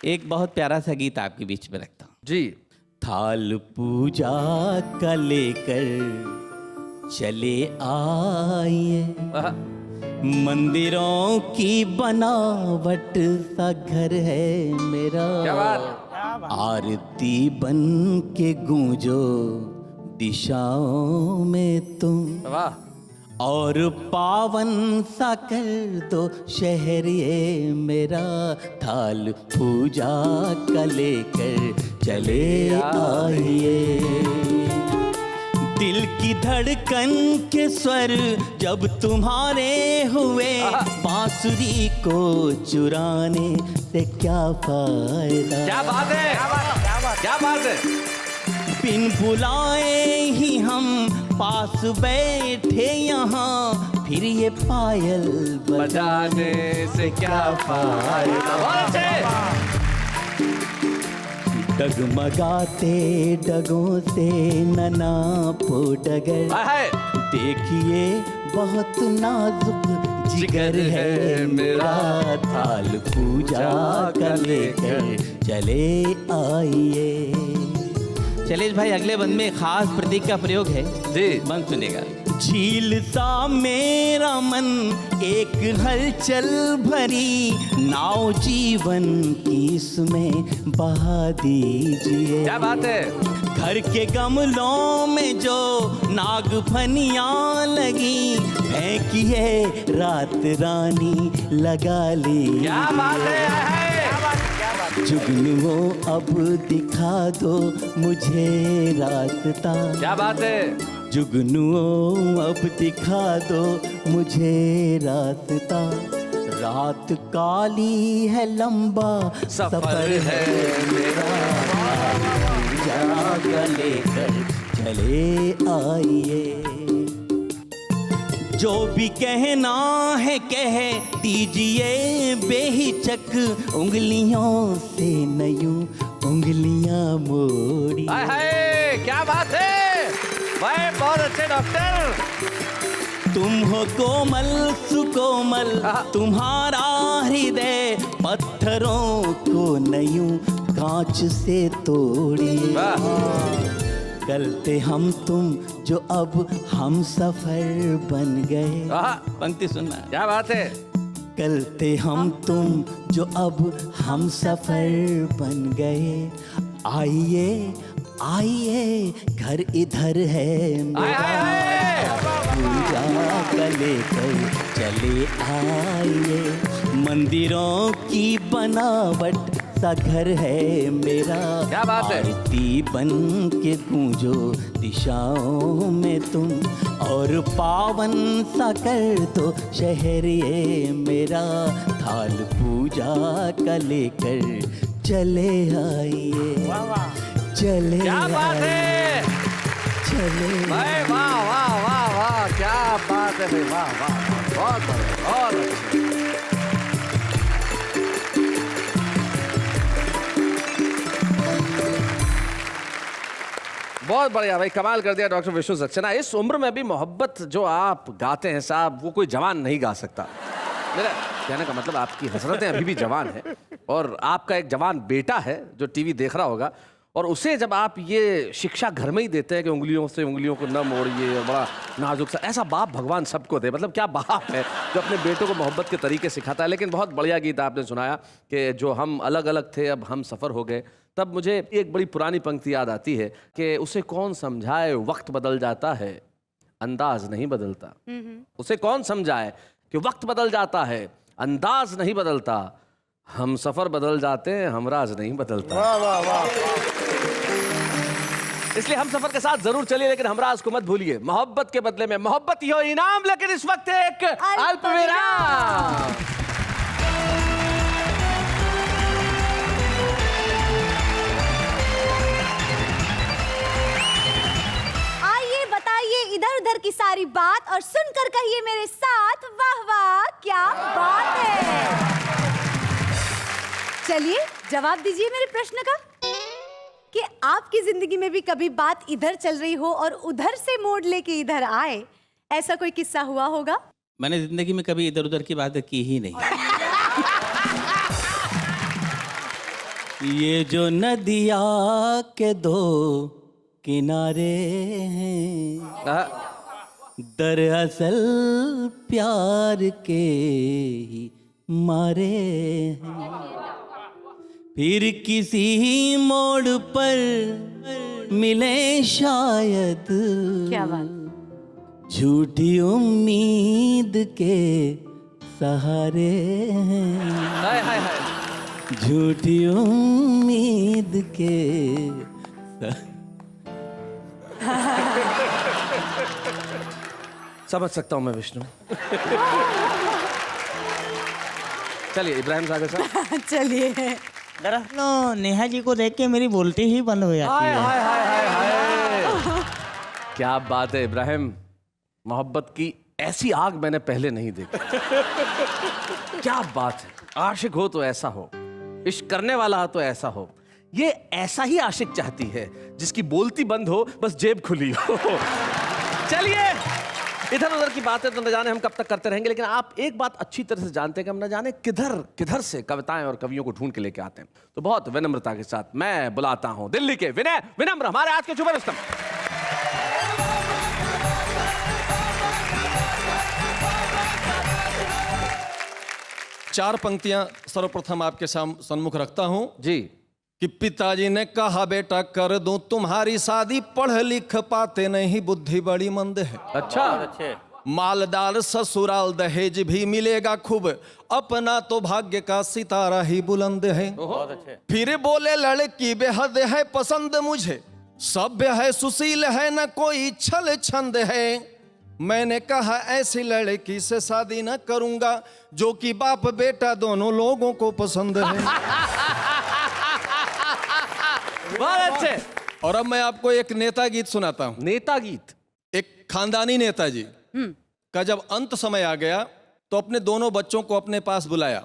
एक बहुत प्यारा सा गीत आपके बीच में रखता हूँ जी। थाल पूजा का लेकर चले आइए, मंदिरों की बनावट सा घर है मेरा, क्या बात। आरती बन के गूंजो दिशाओं में तुम, वाह। और पावन सा कर दो शहर ये मेरा, थाल पूजा का लेकर चले आइए। दिल की धड़कन के स्वर जब तुम्हारे हुए, बांसुरी को चुराने से क्या फायदा। क्या बात है। क्या बात है। बिन बुलाए ही हम पास बैठे यहाँ, फिर ये पायल बजाने से क्या फायदा। डगमगाते डगों से नना पो डगर, देखिए बहुत नाजुक जिगर है मेरा, थाल पूजा का लेकर चले आइए। शैलेश भाई, अगले बंद में खास प्रतीक का प्रयोग है जी, बंद सुनेगा। झील सा मेरा मन एक हलचल भरी नाव जीवन की इसमें बहा दीजिए। क्या बात है। घर के गमलों में जो नागफनियाँ लगी, फेंकिए रात रानी लगा ली। क्या बात है। जुगनुओं अब दिखा दो मुझे रास्ता। क्या बात है। जुगनुओं अब दिखा दो मुझे रास्ता, रात काली है लंबा सफर है मेरा, जरा लेकर चले आइए। जो भी कहना है कह दीजिए बेहिचक, उंगलियों से नयूं उंगलियां मोड़ी। हाय हाय क्या बात है भाई, बहुत अच्छे डॉक्टर। तुम हो कोमल सुकोमल तुम्हारा हृदय, पत्थरों को नयूं कांच से तोड़ी। कल थे हम तुम जो अब हम सफर बन गए। पंक्ति सुनना। क्या बात है। कल थे हम तुम जो अब हम सफर बन गए, आइए आइए घर इधर है मेरा, पूजा का लेकर चले आइए। मंदिरों की बनावट सा घर है मेरा, क्या बात है। आरती बन के गूंजो दिशाओं में तुम, और पावन सा कर दो शहर ये मेरा, थाल पूजा का लेकर चले आइए। चले क्या बात है। चले भाई वाह वाह वाह वाह क्या बात है भाई, वाह वाह बहुत बढ़िया, बहुत अच्छा। बहुत बढ़िया भाई, कमाल कर दिया डॉक्टर विष्णु सक्सेना। इस उम्र में भी मोहब्बत जो आप गाते हैं साहब, वो कोई जवान नहीं गा सकता। मेरा कहने का मतलब आपकी हसरतें अभी भी जवान हैं, और आपका एक जवान बेटा है जो टीवी देख रहा होगा, और उसे जब आप ये शिक्षा घर में ही देते हैं कि उंगलियों से उंगलियों को न मोड़िए, और बड़ा नाजुक सा, ऐसा बाप भगवान सबको दे। मतलब क्या बाप है जो अपने बेटों को मोहब्बत के तरीके सिखाता है। लेकिन बहुत बढ़िया गीत आपने सुनाया कि जो हम अलग अलग थे अब हम सफ़र हो गए। तब मुझे एक बड़ी पुरानी पंक्ति याद आती है कि उसे कौन समझाए वक्त बदल जाता है, अंदाज नहीं बदलता। उसे कौन समझाए कि वक्त बदल जाता है, अंदाज नहीं बदलता। हम सफर बदल जाते हैं, हमराज नहीं बदलता। वाह वाह वाह। इसलिए हम सफर के साथ जरूर चलिए, लेकिन हमराज को मत भूलिए। मोहब्बत के बदले में मोहब्बत ही हो इनाम, लेकिन इस वक्त एक अल्प विराम। आइए बताइए इधर उधर की सारी बात और सुनकर कहिए मेरे साथ, वाह वाह क्या बात है। चलिए जवाब दीजिए मेरे प्रश्न का, कि आपकी जिंदगी में भी कभी बात इधर चल रही हो और उधर से मोड़ लेके इधर आए, ऐसा कोई किस्सा हुआ होगा? मैंने जिंदगी में कभी इधर उधर की बातें की ही नहीं। ये जो नदिया के दो किनारे हैं, दरअसल प्यार के ही मारे हैं। फिर किसी मोड़ पर मिले शायद, क्या बात। झूठी उम्मीद के सहारे हैं। हाय हाय हाय। झूठी उम्मीद के समझ सकता हूं मैं विष्णु। चलिए इब्राहिम सागर साहब। चलिए। दरअसल नेहा जी को देख के मेरी बोलती ही बंद हो जाती है। हाय हाय हाय हाय। क्या बात है इब्राहिम, मोहब्बत की ऐसी आग मैंने पहले नहीं देखी। क्या बात है। आशिक हो तो ऐसा हो, इश्क करने वाला हो तो ऐसा हो। ये ऐसा ही आशिक चाहती है जिसकी बोलती बंद हो, बस जेब खुली हो। चलिए इधर उधर की बातें तो न जाने हम कब तक करते रहेंगे, लेकिन आप एक बात अच्छी तरह से जानते हैं कि हम न जाने किधर किधर से कविताएं और कवियों को ढूंढ के लेके आते हैं। तो बहुत विनम्रता के साथ मैं बुलाता हूं दिल्ली के विनय विनम्र, हमारे आज के शुभ रुस्तम। चार पंक्तियां सर्वप्रथम आपके सन्मुख रखता हूं जी। कि पिताजी ने कहा बेटा कर दूं तुम्हारी शादी, पढ़ लिख पाते नहीं बुद्धि बड़ी मंद है। अच्छा। मालदार ससुराल दहेज भी मिलेगा खूब, अपना तो भाग्य का सितारा ही बुलंद है। फिर बोले लड़की बेहद है पसंद मुझे, सभ्य है सुशील है न कोई छल छंद है। मैंने कहा ऐसी लड़की से शादी न करूंगा जो कि बाप बेटा दोनों लोगों को पसंद है। बहुत अच्छे। और अब मैं आपको एक नेता गीत सुनाता हूं। नेता गीत? एक खानदानी नेताजी का जब अंत समय आ गया तो अपने दोनों बच्चों को अपने पास बुलाया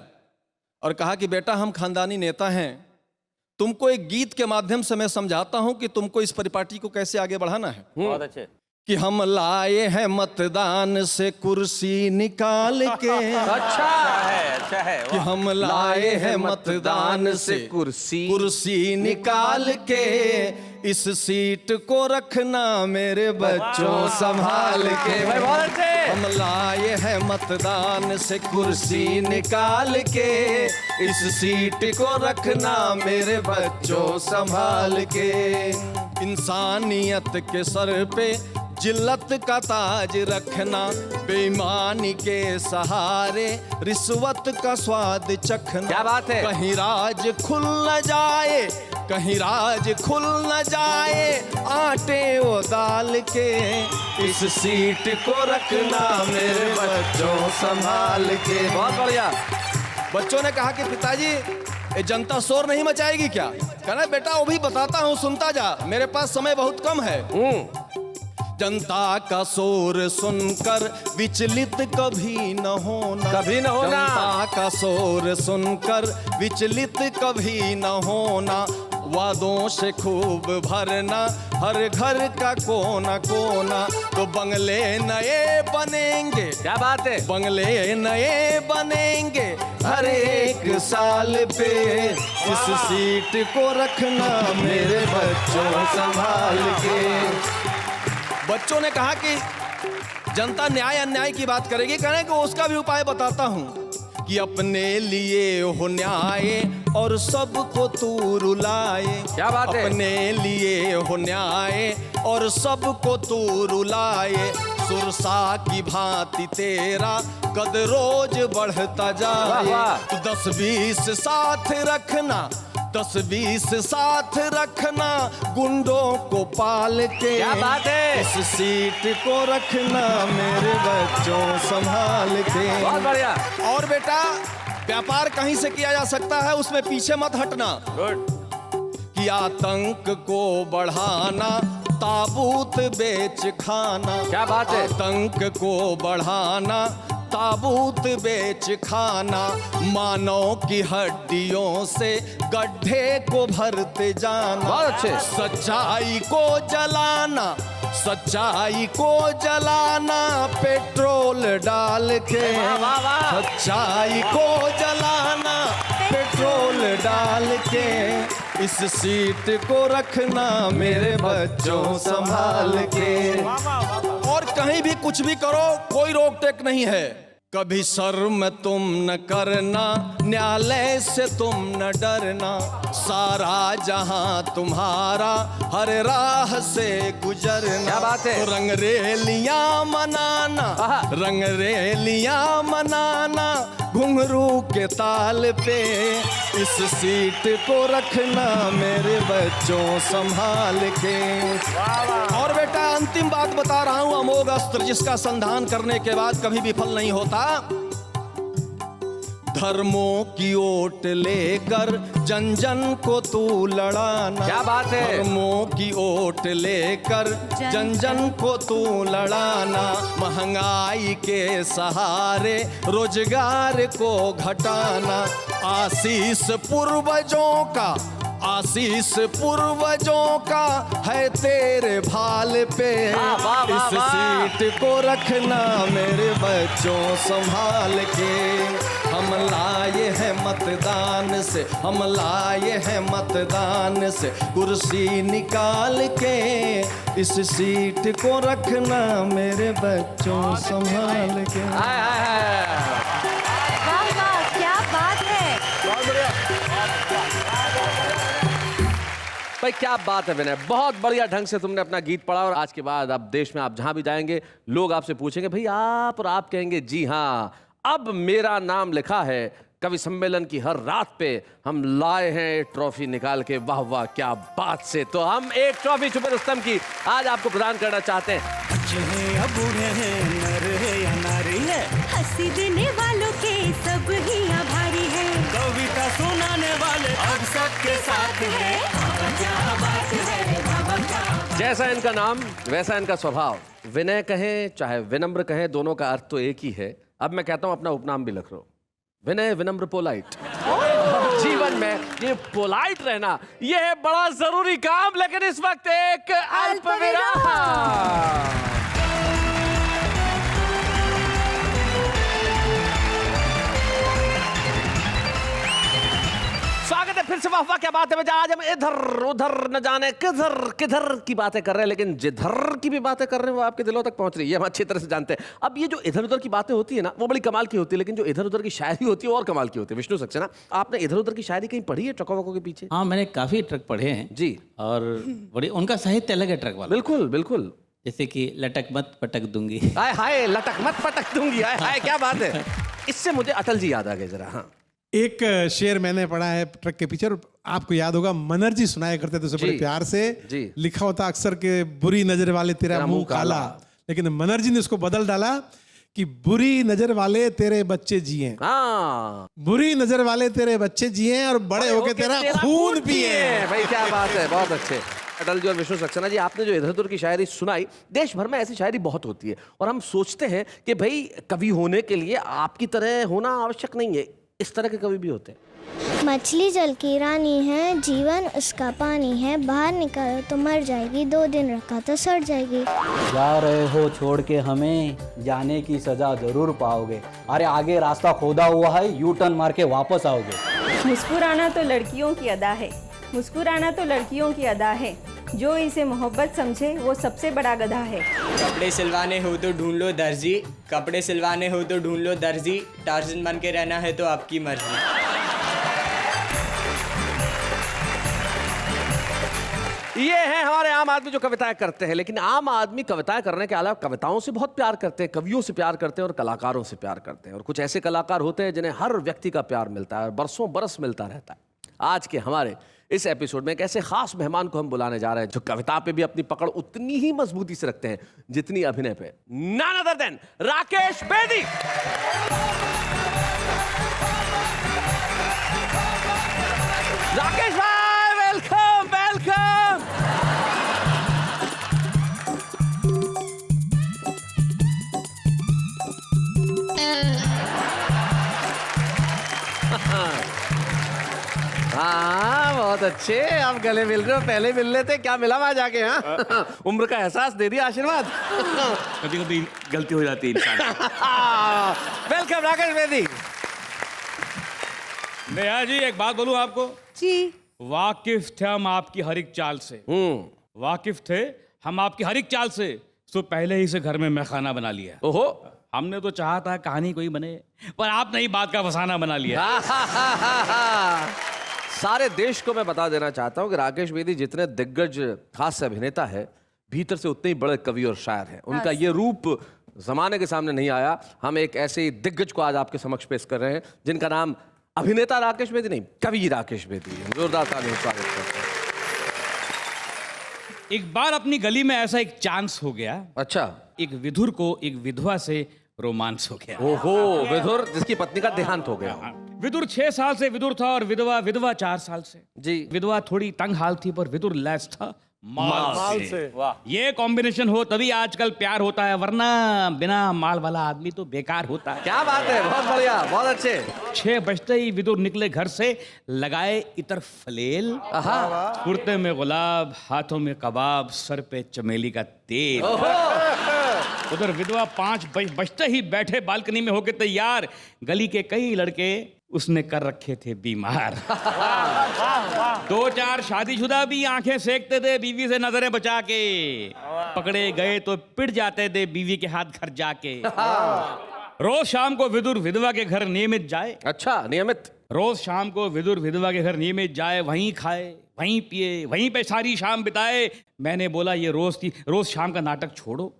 और कहा कि बेटा हम खानदानी नेता हैं, तुमको एक गीत के माध्यम से मैं समझाता हूं कि तुमको इस परिपाटी को कैसे आगे बढ़ाना है। बहुत अच्छे। कि हम लाए हैं मतदान से कुर्सी निकाल के। अच्छा है कि हम लाए हैं मतदान से कुर्सी निकाल के, इस सीट को रखना मेरे बच्चों संभाल के। हम लाए हैं मतदान से कुर्सी निकाल के, इस सीट को रखना मेरे बच्चों संभाल के। इंसानियत के सर पे जिल्लत का ताज रखना, बेईमानी के सहारे रिश्वत का स्वाद चखना। क्या बात है। कहीं राज खुल न जाए, कहीं राज खुल न जाए आटे वो दाल के, इस सीट को रखना मेरे बच्चों संभाल के। बहुत बढ़िया। बच्चों ने कहा कि पिताजी ये जनता शोर नहीं मचाएगी क्या? कहना बेटा वो भी बताता हूँ, सुनता जा, मेरे पास समय बहुत कम है। जनता का शोर सुनकर विचलित कभी न होना, कभी न होना। जनता का शोर सुनकर विचलित कभी न होना, वादों से खूब भरना हर घर का कोना कोना। तो बंगले नए बनेंगे, क्या बात है, बंगले नए बनेंगे हर एक साल पे, इस सीट को रखना मेरे बच्चों संभाल के। बच्चों ने कहा कि जनता न्याय अन्याय की बात करेगी, कहने कि उसका भी उपाय बताता हूं कि अपने लिए हो न्याय और सबको तू रुलाए। क्या बात है। अपने लिए हो न्याय और सबको तू रुलाए, सुरसा की भांति तेरा कद रोज बढ़ता जाए। तू 10-20 साथ रखना, 10-20 साथ रखना गुंडों को पाल के। क्या बात है। इस सीट को रखना मेरे बच्चों संभाल के। बहुत बढ़िया। और बेटा व्यापार कहीं से किया जा सकता है, उसमें पीछे मत हटना। गुड। कि आतंक को बढ़ाना ताबूत बेच खाना। क्या बात है। आतंक को बढ़ाना ताबूत बेच खाना, मानव की हड्डियों से गड्ढे को भरते जाना। बहुत अच्छे। सच्चाई को जलाना, सच्चाई को जलाना पेट्रोल डाल के। सच्चाई को जलाना पेट्रोल डाल के, इस सीट को रखना मेरे बच्चों संभाल के। और कहीं भी कुछ भी करो, कोई रोक टेक नहीं है। कभी शर्म तुम न करना, न्यायालय से तुम न डरना, सारा जहां तुम्हारा हर राह से गुजरना। क्या बात है। तो रंगरेलियां मनाना, रंगरेलियां मनाना घुंघरू के ताल पे, इस सीट को रखना मेरे बच्चों संभाल के। और बेटा अंतिम बात बता रहा हूं, अमोघ अस्त्र जिसका संधान करने के बाद कभी विफल नहीं होता। धर्मों की ओट लेकर जन जन को तू लड़ाना। क्या बात है। धर्मों की ओट लेकर जन जन को तू लड़ाना, महंगाई के सहारे रोजगार को घटाना, आशीष पूर्वजों का, आशीष पूर्वजों का है तेरे भाल पे, इस सीट को रखना मेरे बच्चों संभाल के। हम लाए हैं मतदान से, हम लाए हैं मतदान से कुर्सी निकाल के, इस सीट को रखना मेरे बच्चों संभाल के। वाह वाह, क्या बात है। बहुत बढ़िया भाई, क्या बात है विनय, बहुत बढ़िया ढंग से तुमने अपना गीत पढ़ा। और आज के बाद अब देश में आप जहां भी जाएंगे लोग आपसे पूछेंगे भाई आप, और आप कहेंगे जी हाँ, अब मेरा नाम लिखा है कवि सम्मेलन की हर रात पे हम लाए हैं एक ट्रॉफी निकाल के। वाह वाह क्या बात से। तो हम एक ट्रॉफी छुपे रुस्तम की आज आपको प्रदान करना चाहते हैं। बच्चे हैं या बूढ़े हैं, नर है या नारी है, हंसी देने वालों के सब ही आभारी है, कविता सुनाने वाले अब सबके साथ है। बाबा क्या बात है, बाबा क्या बात। जैसा इनका नाम वैसा इनका स्वभाव। विनय कहें चाहे विनम्र कहें, दोनों का अर्थ तो एक ही है। अब मैं कहता हूं अपना उपनाम भी लिख लो, विनय विनम्र पोलाइट। जीवन में ये पोलाइट रहना ये है बड़ा जरूरी काम। लेकिन इस वक्त एक अल्प विराम। स्वागत है फिर से वाह वाह क्या बात है। आज हम इधर उधर न जाने किधर किधर की बातें कर रहे हैं, लेकिन जिधर की भी बातें कर रहे हैं वो आपके दिलों तक पहुंच रही है, हम अच्छी तरह से जानते हैं। अब ये जो इधर उधर की बातें होती है ना वो बड़ी कमाल की होती है, लेकिन जो इधर उधर की शायरी होती है वो और कमाल की होती है। विष्णु सक्सेना, आपने इधर उधर की शायरी कहीं पढ़ी है ट्रकों वकों के पीछे? हाँ, मैंने काफ़ी ट्रक पढ़े हैं जी, और बड़ी उनका साहित्य अलग है ट्रक वाला। बिल्कुल बिल्कुल। जैसे कि लटक मत पटक दूंगी। हाय हाय लटक मत पटक दूंगी, हाय हाय क्या बात है। इससे मुझे अटल जी याद आ गए जरा। हाँ, एक शेर मैंने पढ़ा है ट्रक के पीछे, और आपको याद होगा मनर जी सुनाया करते थे उसे बड़े प्यार से। लिखा होता अक्सर के बुरी नजर वाले तेरा मुंह काला, लेकिन मनर जी ने उसको बदल डाला कि बुरी नजर वाले तेरे बच्चे जिए। बुरी नजर वाले तेरे बच्चे जिए और बड़े होके तेरा खून पिए। भाई क्या बात है, बहुत अच्छे। अटल जी और विष्णु सक्सेना जी, आपने जो इधर उधर की शायरी सुनाई, देश भर में ऐसी शायरी बहुत होती है और हम सोचते हैं कि भाई कवि होने के लिए आपकी तरह होना आवश्यक नहीं है, इस तरह के कवि भी होते हैं। मछली जल की रानी है, जीवन उसका पानी है, बाहर निकालो तो मर जाएगी, 2 दिन रखा तो सड़ जाएगी। जा रहे हो छोड़ के हमें, जाने की सजा जरूर पाओगे। अरे आगे रास्ता खोदा हुआ है, यू टर्न मार के वापस आओगे। मुस्कुराना तो लड़कियों की अदा है, मुस्कुराना तो लड़कियों की अदा है, जो इसे मोहब्बत समझे वो सबसे बड़ा गधा है। कपड़े सिलवाने हो तो ढूंढ लो दर्जी, कपड़े सिलवाने हो तो ढूंढ लो दर्जी, टार्जन बन के रहना है तो आपकी मर्जी। ये है हमारे आम आदमी जो कविताएं करते हैं, लेकिन आम आदमी कविताएं करने के अलावा कविताओं से बहुत प्यार करते हैं, कवियों से प्यार करते हैं और कलाकारों से प्यार करते हैं। और कुछ ऐसे कलाकार होते हैं जिन्हें हर व्यक्ति का प्यार मिलता है और बरसों बरस मिलता रहता है। आज के हमारे इस एपिसोड में एक ऐसे खास मेहमान को हम बुलाने जा रहे हैं जो कविता पे भी अपनी पकड़ उतनी ही मजबूती से रखते हैं जितनी अभिनय पे। None other than Rakesh Bedi. Rakesh भाई वेलकम वेलकम। हाँ बहुत अच्छे, आप गले मिल रहे हो, पहले मिल लेते क्या मिला वहां जाके। हाँ उम्र का एहसास दे दिया, आशीर्वाद। कभी कभी गलती हो जाती है इंसान। वेलकम राकेश बेदी। नेहा जी एक बात बोलूं आपको जी, वाकिफ थे हम आपकी हर एक चाल से, वाकिफ थे हम आपकी हर एक चाल से, तो पहले ही से घर में मैं खाना बना लिया। ओहो, हमने तो चाहा था कहानी कोई बने, पर आपने ही बात का फसाना बना लिया। सारे देश को मैं बता देना चाहता हूँ कि राकेश बेदी जितने दिग्गज हास्य अभिनेता है, भीतर से उतने ही बड़े कवि और शायर हैं। उनका ये रूप जमाने के सामने नहीं आया। हम एक ऐसे ही दिग्गज को आज आपके समक्ष पेश कर रहे हैं जिनका नाम अभिनेता राकेश बेदी नहीं, कवि राकेश बेदी। जोरदार तालियों से स्वागत करते हैं। एक बार अपनी गली में ऐसा एक चांस हो गया। अच्छा। एक विधुर को एक विधवा से रोमांस हो गया। ओहो, विधुर जिसकी पत्नी का देहांत हो गया। विदुर 6 साल से विदुर था और विधवा 4 साल से। जी। विधवा थोड़ी तंग हाल थी पर विदुर लैस था माल से। वाह, ये कॉम्बिनेशन हो तभी आजकल प्यार होता है, वरना बिना माल वाला आदमी तो बेकार होता है। क्या बात है, बहुत बढ़िया, बहुत अच्छे। 6 बजते ही विदुर निकले घर से, लगाए इतर फलेल, कुर्ते में गुलाब, हाथों में कबाब, सर पे चमेली का तेल। उधर विधवा 5 बजते ही बैठे बालकनी में होके तैयार, गली के कई लड़के उसने कर रखे थे बीमार। 2-4 शादीशुदा भी आंखें सेकते थे बीवी से नजरें बचा के, पकड़े गए तो पिट जाते थे बीवी के हाथ घर जाके। रोज शाम को विदुर विधवा के घर नियमित जाए। अच्छा, नियमित। रोज शाम को विदुर विधवा के घर नियमित जाए, वहीं खाए, वहीं पिए, वहीं पे सारी शाम बिताए। मैंने बोला ये रोज शाम का नाटक छोड़ो,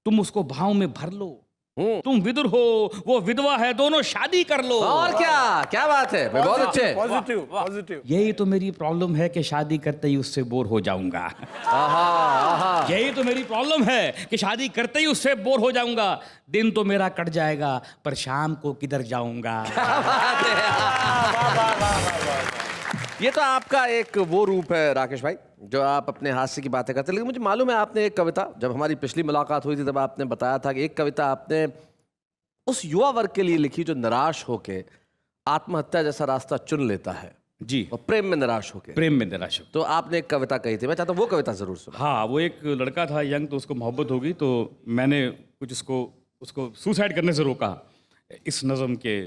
तुम उसको भाव में भर लो, तुम विदुर हो, वो विधवा है, दोनों शादी कर लो। और क्या बात है, बहुत अच्छे। पॉजिटिव। यही तो मेरी प्रॉब्लम है कि शादी करते ही उससे बोर हो जाऊंगा। यही तो मेरी प्रॉब्लम है कि शादी करते ही उससे बोर हो जाऊंगा। दिन तो मेरा कट जाएगा, पर शाम को किधर जाऊंगा। ये तो आपका एक वो रूप है राकेश भाई, जो आप अपने हास्य की बातें करते हैं। लेकिन मुझे मालूम है आपने एक कविता, जब हमारी पिछली मुलाकात हुई थी तब आपने बताया था कि एक कविता आपने उस युवा वर्ग के लिए लिखी जो निराश होके आत्महत्या जैसा रास्ता चुन लेता है। जी। और प्रेम में निराश होके। प्रेम में निराश हो। तो आपने एक कविता कही थी, मैं चाहता हूँ वो कविता जरूर सुनो। हाँ, वो एक लड़का था यंग, तो उसको मोहब्बत हो गई, तो मैंने कुछ उसको सुसाइड करने से रोका इस नज़म के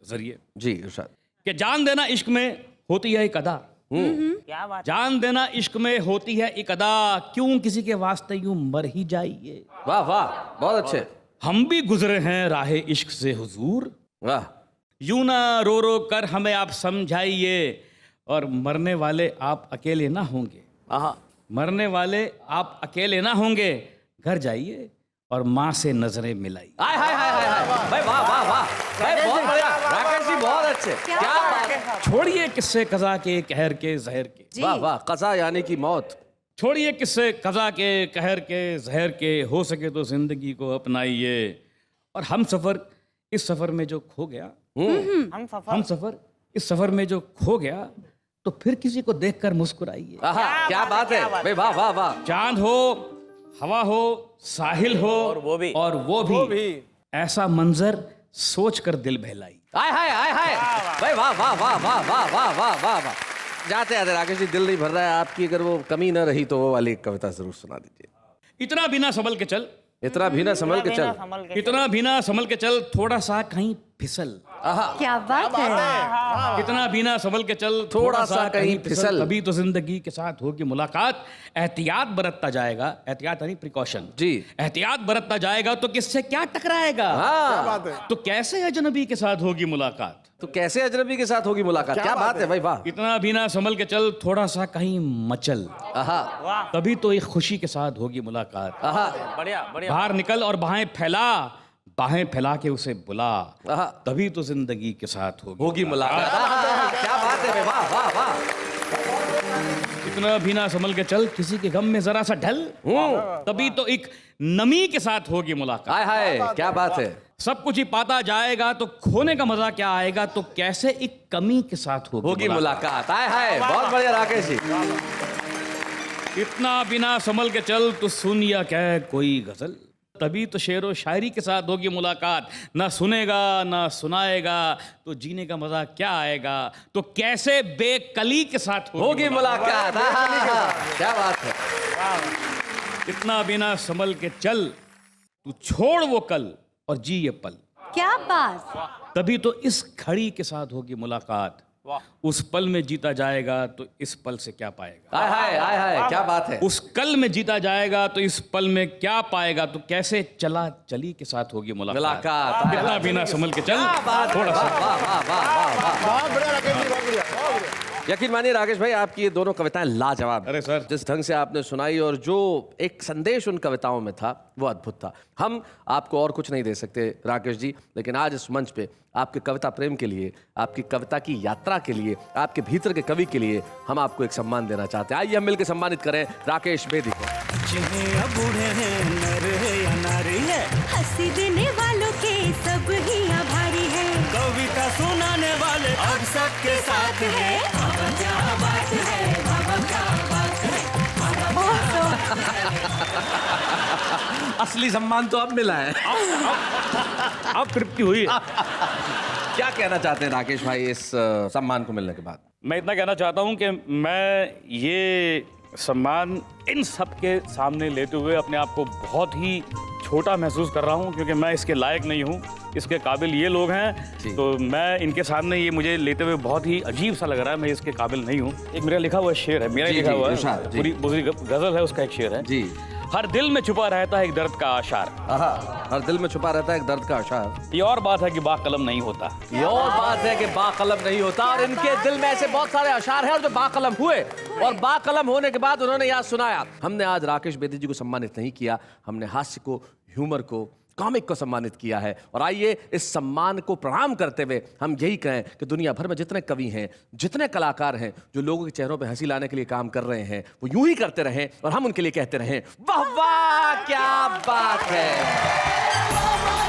जरिए। जी इरशाद। कि जान देना इश्क में होती है एक अदा। क्या बात। जान देना इश्क में होती है एक अदा, क्यों किसी के वास्ते यूं मर ही जाइए। वाह वाह, बहुत अच्छे। हम भी गुजरे हैं राहे इश्क से हुजूर, वाह। यूं ना रो रो कर हमें आप समझाइए, और मरने वाले आप अकेले ना होंगे। मरने वाले आप अकेले ना होंगे, घर जाइए और माँ से नजरें मिलाई। हाय हाय हाय हाय हाय भाई, वाह वाह वाह भाई, बहुत बढ़िया राकेश जी, बहुत अच्छे। क्या बात है। छोड़िए किस्से कज़ा के कहर के जहर के। वाह वाह, कज़ा यानी कि मौत। छोड़िए किस्से कज़ा के कहर के जहर के, हो सके तो जिंदगी को अपनाइए, और हम सफर इस सफर में जो खो गया, हम सफर इस सफर में जो खो गया, तो फिर किसी को देखकर मुस्कुराइए। क्या बात है भाई, वाह वाह वाह। चांद हो, हवा हो, साहिल हो, और वो भी ऐसा मंजर सोच कर दिल बहलाई। हाय हाय हाय हाय भाई, वाह वाह वाह वाह वाह वाह वाह वाह वाह। जाते जाते राकेश जी, दिल नहीं भर रहा है आपकी, अगर वो कमी न रही तो वो वाली कविता जरूर सुना दीजिए। इतना भी ना संभल के चल, इतना भी ना संभल के चल, इतना भी ना संभल के चल, थोड़ा सा कहीं फिसल। क्या बात है। इतना भी ना संभल के चल, थोड़ा सा कहीं फिसल। अभी तो जिंदगी के साथ होगी मुलाकात, एहतियात बरतता जाएगा, एहतियात यानी प्रिकॉशन। जी। एहतियात बरतता जाएगा तो किससे क्या टकराएगा। क्या बात है। तो कैसे अजनबी के साथ होगी मुलाकात, तो कैसे अजनबी के साथ होगी मुलाकात। क्या बात है भाई, वाह। इतना भी ना संभल के चल, थोड़ा सा कहीं मचल, तभी तो एक खुशी के साथ होगी मुलाकात। बढ़िया बढ़िया। बाहर निकल और बाहें फैला, बाहें फैला के उसे बुला, तभी तो जिंदगी के साथ होगी मुलाकात। क्या बात है, वाह वाह वाह। इतना भी ना संभल के चल, किसी के गम में जरा सा ढल, तभी तो एक नमी के साथ होगी मुलाकात। हाय हाय, क्या बात है। सब कुछ ही पाता जाएगा तो खोने का मजा क्या आएगा, तो कैसे एक कमी के साथ होगी मुलाकात। हाय हाय, बहुत बढ़िया राकेश जी। इतना बिना संभल के चल, तो सुन या कह कोई गजल, तभी तो शेर व शायरी के साथ होगी मुलाकात। ना सुनेगा ना सुनाएगा, तो जीने का मजा क्या आएगा, तो कैसे बेकली के साथ होगी मुलाकात। क्या बात है। इतना बिना संभल के चल, तू छोड़ वो कल और जी ये पल, क्या बात। तभी तो इस घड़ी के साथ होगी मुलाकात। उस पल में जीता जाएगा तो इस पल से क्या पाएगा। हाय हाय हाय हाय, क्या बात है। उस कल में जीता जाएगा तो इस पल में क्या पाएगा, तो कैसे चला चली के साथ होगी मुलाकात। इतना बिना संभल के चल, थोड़ा सा। यकीन मानिए राकेश भाई, आपकी ये दोनों कविताएं लाजवाब। अरे सर, जिस ढंग से आपने सुनाई और जो एक संदेश उन कविताओं में था वो अद्भुत था। हम आपको और कुछ नहीं दे सकते राकेश जी, लेकिन आज इस मंच पे आपके कविता प्रेम के लिए, आपकी कविता की यात्रा के लिए, आपके भीतर के कवि के लिए हम आपको एक सम्मान देना चाहते हैं। आइए हम मिलकर सम्मानित करें राकेश बेदी को। बूढ़े हैं, नर है या नारी है, हंसी देने वालों के सब ही आभारी है, कविता सुनाने वाले अब सबके साथ है। क्या बात है, क्या बात है। असली सम्मान तो अब मिला है। अब तृप्ति हुई। क्या कहना चाहते हैं राकेश भाई इस सम्मान को मिलने के बाद। मैं इतना कहना चाहता हूं कि मैं ये सम्मान इन सब के सामने लेते हुए अपने आप को बहुत ही छोटा महसूस कर रहा हूं, क्योंकि मैं इसके लायक नहीं हूं। इसके काबिल ये लोग हैं, तो मैं इनके सामने ये मुझे लेते हुए बहुत ही अजीब सा लग रहा है। मैं इसके काबिल नहीं हूं। एक मेरा लिखा हुआ शेर है, मेरा लिखा हुआ है, पूरी गजल है, उसका एक शेर है जी। हर दिल में छुपा रहता है एक दर्द का आशार। हर दिल में छुपा रहता है एक दर्द का आशार। ये और बात है कि बाकलम नहीं होता। ये और बात है कि बाकलम नहीं होता। और इनके दिल में ऐसे बहुत सारे अशार हैं और जो बाकलम हुए, और बाकलम होने के बाद उन्होंने याद सुनाया। हमने आज राकेश बेदी जी को सम्मानित नहीं किया, हमने हास्य को, ह्यूमर को, कॉमिक को सम्मानित किया है। और आइए इस सम्मान को प्रणाम करते हुए हम यही कहें कि दुनिया भर में जितने कवि हैं, जितने कलाकार हैं जो लोगों के चेहरों पे हंसी लाने के लिए काम कर रहे हैं, वो यूं ही करते रहें और हम उनके लिए कहते रहें वाह वाह क्या बात है।